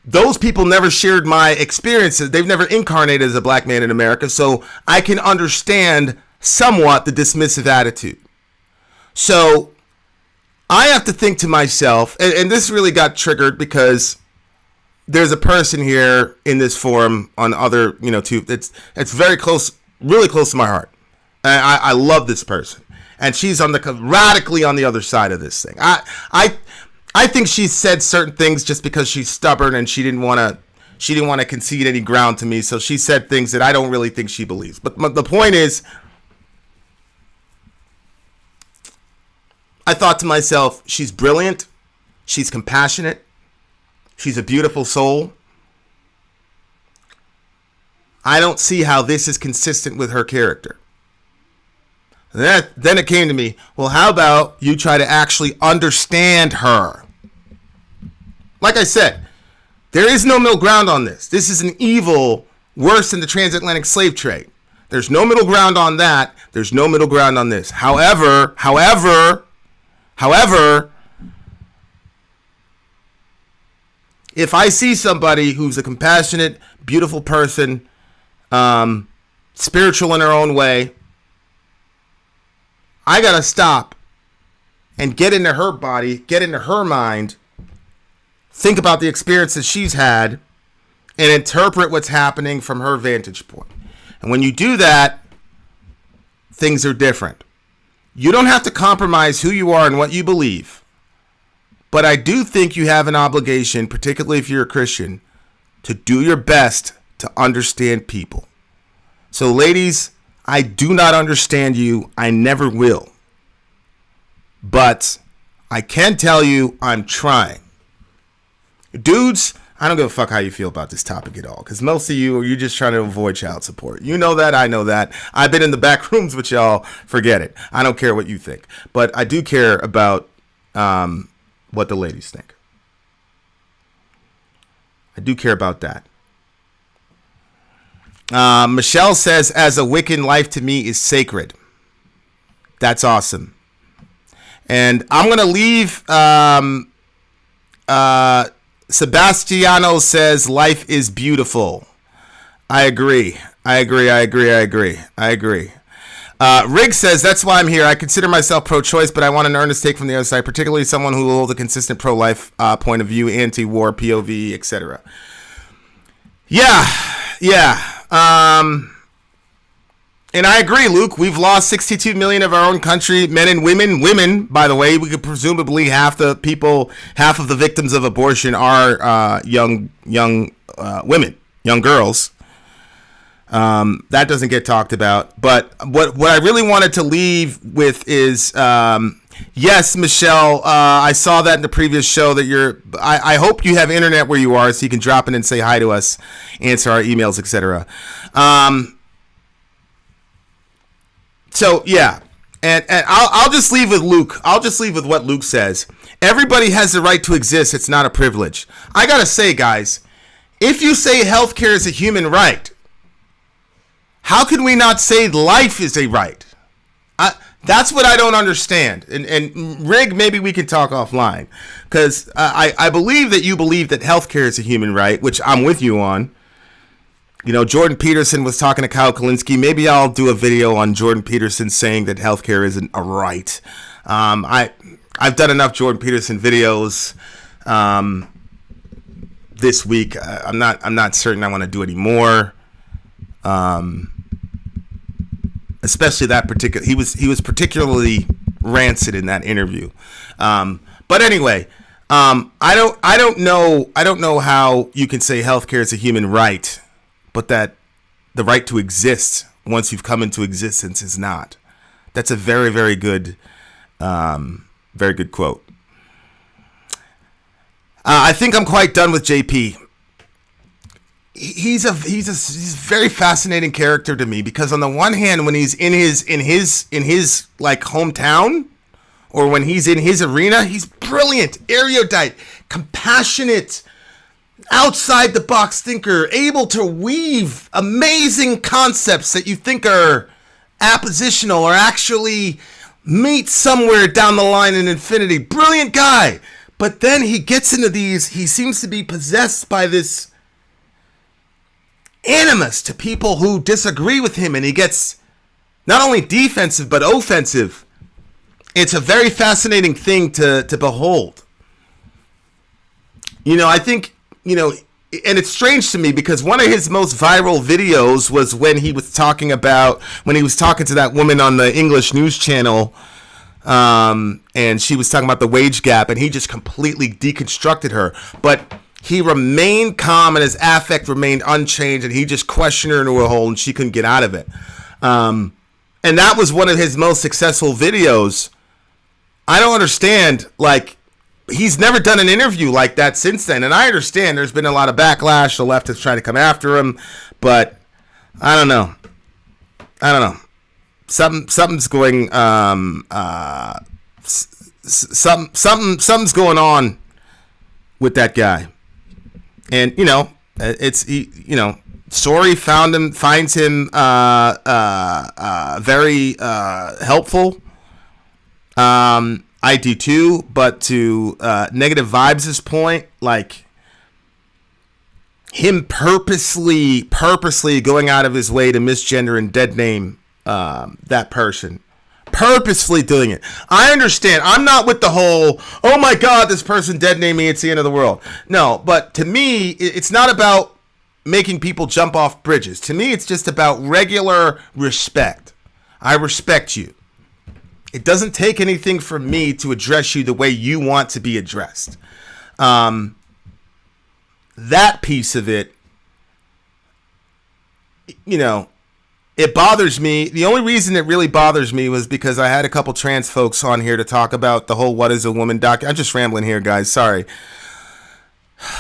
those people never shared my experiences. They've never incarnated as a black man in America. So I can understand somewhat the dismissive attitude. So I have to think to myself, and this really got triggered because there's a person here in this forum on other, too. It's very close, really close to my heart. And I love this person, and she's radically on the other side of this thing. I think she said certain things just because she's stubborn and she didn't want to concede any ground to me. So she said things that I don't really think she believes. But the point is, I thought to myself, she's brilliant, she's compassionate, she's a beautiful soul. I don't see how this is consistent with her character. Then it came to me, well, how about you try to actually understand her? Like I said, there is no middle ground on this. This is an evil worse than the transatlantic slave trade. There's no middle ground on that. There's no middle ground on this. However, if I see somebody who's a compassionate, beautiful person, spiritual in her own way, I got to stop and get into her body, get into her mind, think about the experiences she's had, and interpret what's happening from her vantage point. And when you do that, things are different. You don't have to compromise who you are and what you believe. But I do think you have an obligation, particularly if you're a Christian, to do your best to understand people. So ladies, I do not understand you. I never will. But I can tell you I'm trying. Dudes, I don't give a fuck how you feel about this topic at all, because most of you're just trying to avoid child support. You know that, I know that. I've been in the back rooms with y'all. Forget it. I don't care what you think. But I do care about what the ladies think. I do care about that. Michelle says, as a Wiccan, life to me is sacred. That's awesome. And I'm going to leave... Sebastiano says life is beautiful. I agree. Rig says, that's why I'm here. I consider myself pro-choice, but I want an earnest take from the other side, particularly someone who will hold a consistent pro-life point of view, anti-war, POV, etc. Yeah. And I agree, Luke. We've lost 62 million of our own country, men and women. Women, by the way, we could presumably half of the victims of abortion are young women, young girls. That doesn't get talked about. But what I really wanted to leave with is, yes, Michelle, I saw that in the previous show that I hope you have internet where you are so you can drop in and say hi to us, answer our emails, etc. So yeah, and I'll just leave with Luke. I'll just leave with what Luke says. Everybody has the right to exist. It's not a privilege. I gotta say, guys, if you say healthcare is a human right, how can we not say life is a right? That's what I don't understand. And Rig, maybe we can talk offline, because I believe that you believe that healthcare is a human right, which I'm with you on. You know, Jordan Peterson was talking to Kyle Kalinske. Maybe I'll do a video on Jordan Peterson saying that healthcare isn't a right. I've done enough Jordan Peterson videos this week. I'm not certain I want to do any more. Especially that particular. He was particularly rancid in that interview. But anyway, I don't know how you can say healthcare is a human right, but that the right to exist once you've come into existence is not. That's a very, very good quote. I think I'm quite done with JP. He's a very fascinating character to me, because on the one hand, when he's in his like hometown, or when he's in his arena, he's brilliant, erudite, compassionate, outside the box thinker, able to weave amazing concepts that you think are appositional or actually meet somewhere down the line in infinity. Brilliant guy. But then he gets into these, he seems to be possessed by this animus to people who disagree with him, and he gets not only defensive but offensive. It's a very fascinating thing to behold. I think, and it's strange to me because one of his most viral videos was when he was talking to that woman on the English news channel, and she was talking about the wage gap, and he just completely deconstructed her. But he remained calm, and his affect remained unchanged, and he just questioned her into a hole, and she couldn't get out of it. And that was one of his most successful videos. I don't understand, he's never done an interview like that since then. And I understand there's been a lot of backlash. The left has tried to come after him, but I don't know. Something's going, something's going on with that guy. And, Sori finds him very helpful. I do too, but to Negative Vibes' point, him purposely going out of his way to misgender and dead name that person, purposefully doing it. I understand. I'm not with the whole, oh my God, this person dead named me, it's the end of the world. No, but to me, it's not about making people jump off bridges. To me, it's just about regular respect. I respect you. It doesn't take anything from me to address you the way you want to be addressed. That piece of it, it bothers me. The only reason it really bothers me was because I had a couple trans folks on here to talk about the whole What is a Woman doc. I'm just rambling here, guys. Sorry.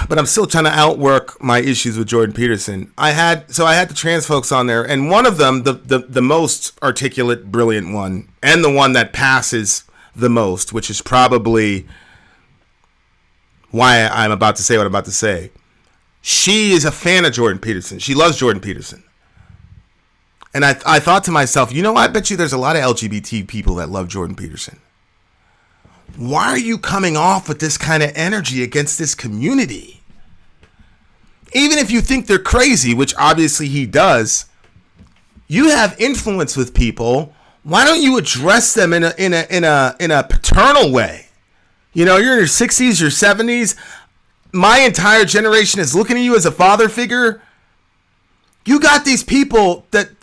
But I'm still trying to outwork my issues with Jordan Peterson. I had the trans folks on there, and one of them, the most articulate, brilliant one, and the one that passes the most, which is probably why I'm about to say what I'm about to say. She is a fan of Jordan Peterson. She loves Jordan Peterson. And I thought to myself, I bet you there's a lot of LGBT people that love Jordan Peterson. Why are you coming off with this kind of energy against this community? Even if you think they're crazy, which obviously he does, you have influence with people. Why don't you address them in a paternal way? You're in your 60s, your 70s. My entire generation is looking at you as a father figure. You got these people that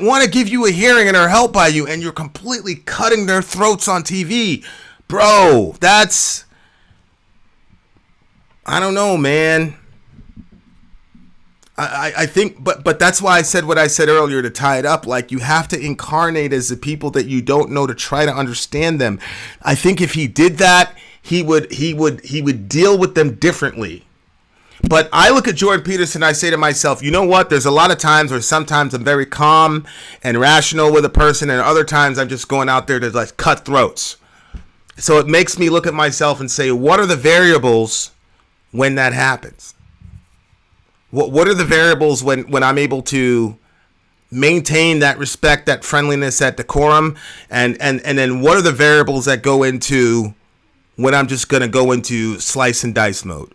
want to give you a hearing and are helped by you, and you're completely cutting their throats on TV. Bro, I don't know, man. I think, but that's why I said what I said earlier to tie it up. You have to incarnate as the people that you don't know to try to understand them. I think if he did that, he would deal with them differently. But I look at Jordan Peterson, I say to myself, you know what? There's a lot of times where sometimes I'm very calm and rational with a person, and other times I'm just going out there to cut throats. So it makes me look at myself and say, what are the variables when that happens? What are the variables when I'm able to maintain that respect, that friendliness, that decorum? And then what are the variables that go into when I'm just going to go into slice and dice mode?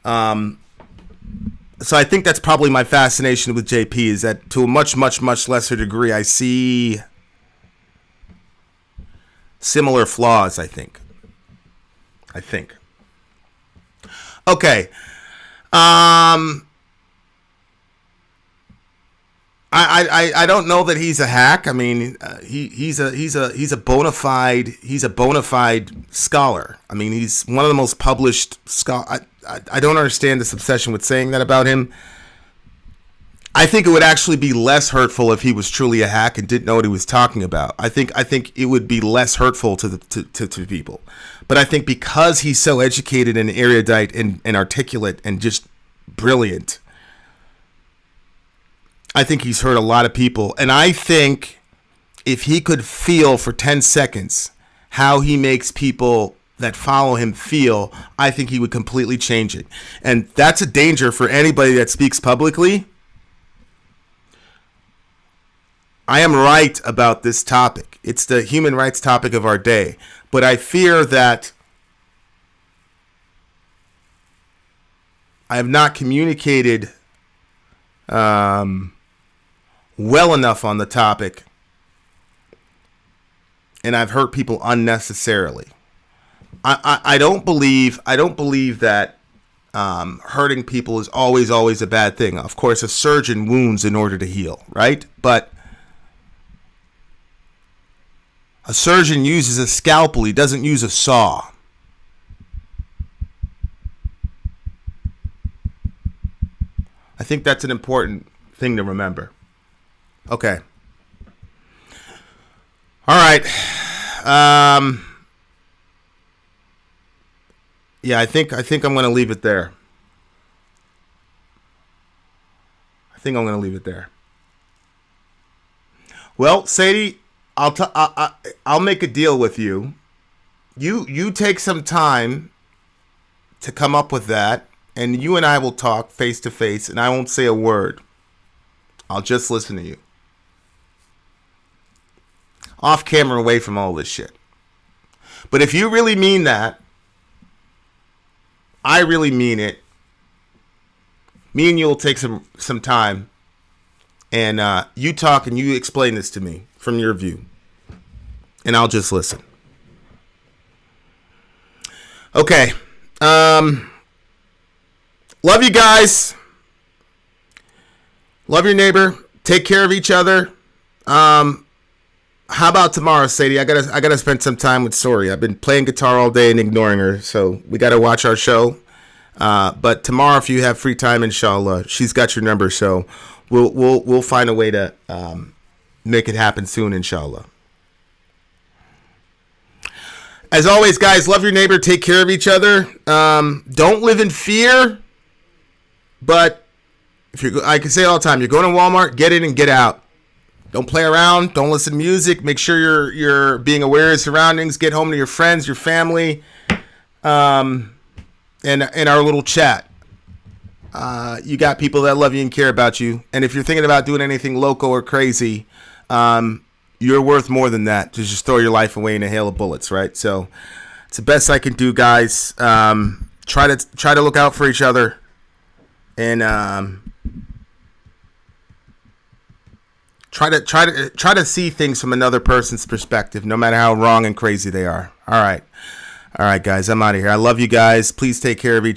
So I think that's probably my fascination with JP, is that to a much, much, much lesser degree, I see similar flaws, I think. Okay. I don't know that he's a hack. I mean, he's a bona fide scholar. I mean, he's one of the most published scholars. I don't understand this obsession with saying that about him. I think it would actually be less hurtful if he was truly a hack and didn't know what he was talking about. I think it would be less hurtful to people. But I think because he's so educated and erudite and articulate and just brilliant, I think he's hurt a lot of people. And I think if he could feel for 10 seconds how he makes people that follow him feel, I think he would completely change it. And that's a danger for anybody that speaks publicly. I am right about this topic. It's the human rights topic of our day. But I fear that I have not communicated well enough on the topic, and I've hurt people unnecessarily. I don't believe that hurting people is always a bad thing. Of course, a surgeon wounds in order to heal, right? But a surgeon uses a scalpel. He doesn't use a saw. I think that's an important thing to remember. Okay. All right. Yeah, I think I'm going to leave it there. Well, Sadie, I'll make a deal with you. You take some time to come up with that, and you and I will talk face to face, and I won't say a word. I'll just listen to you. Off camera, away from all this shit. But if you really mean that, I really mean it. Me and you will take some time, and you talk and you explain this to me from your view, and I'll just listen. Okay. Love you guys. Love your neighbor. Take care of each other. How about tomorrow, Sadie? I gotta spend some time with Sori. I've been playing guitar all day and ignoring her, so we gotta watch our show. But tomorrow, if you have free time, inshallah, she's got your number, so we'll find a way to make it happen soon, inshallah. As always, guys, love your neighbor. Take care of each other. Don't live in fear. But I can say it all the time, you're going to Walmart, get in and get out. Don't play around. Don't listen to music. Make sure you're being aware of your surroundings. Get home to your friends, your family, and our little chat. You got people that love you and care about you. And if you're thinking about doing anything loco or crazy, you're worth more than that. To just throw your life away in a hail of bullets, right? So it's the best I can do, guys. Try to look out for each other, and try to see things from another person's perspective, no matter how wrong and crazy they are. All right, guys, I'm out of here. I love you guys. Please take care of each other.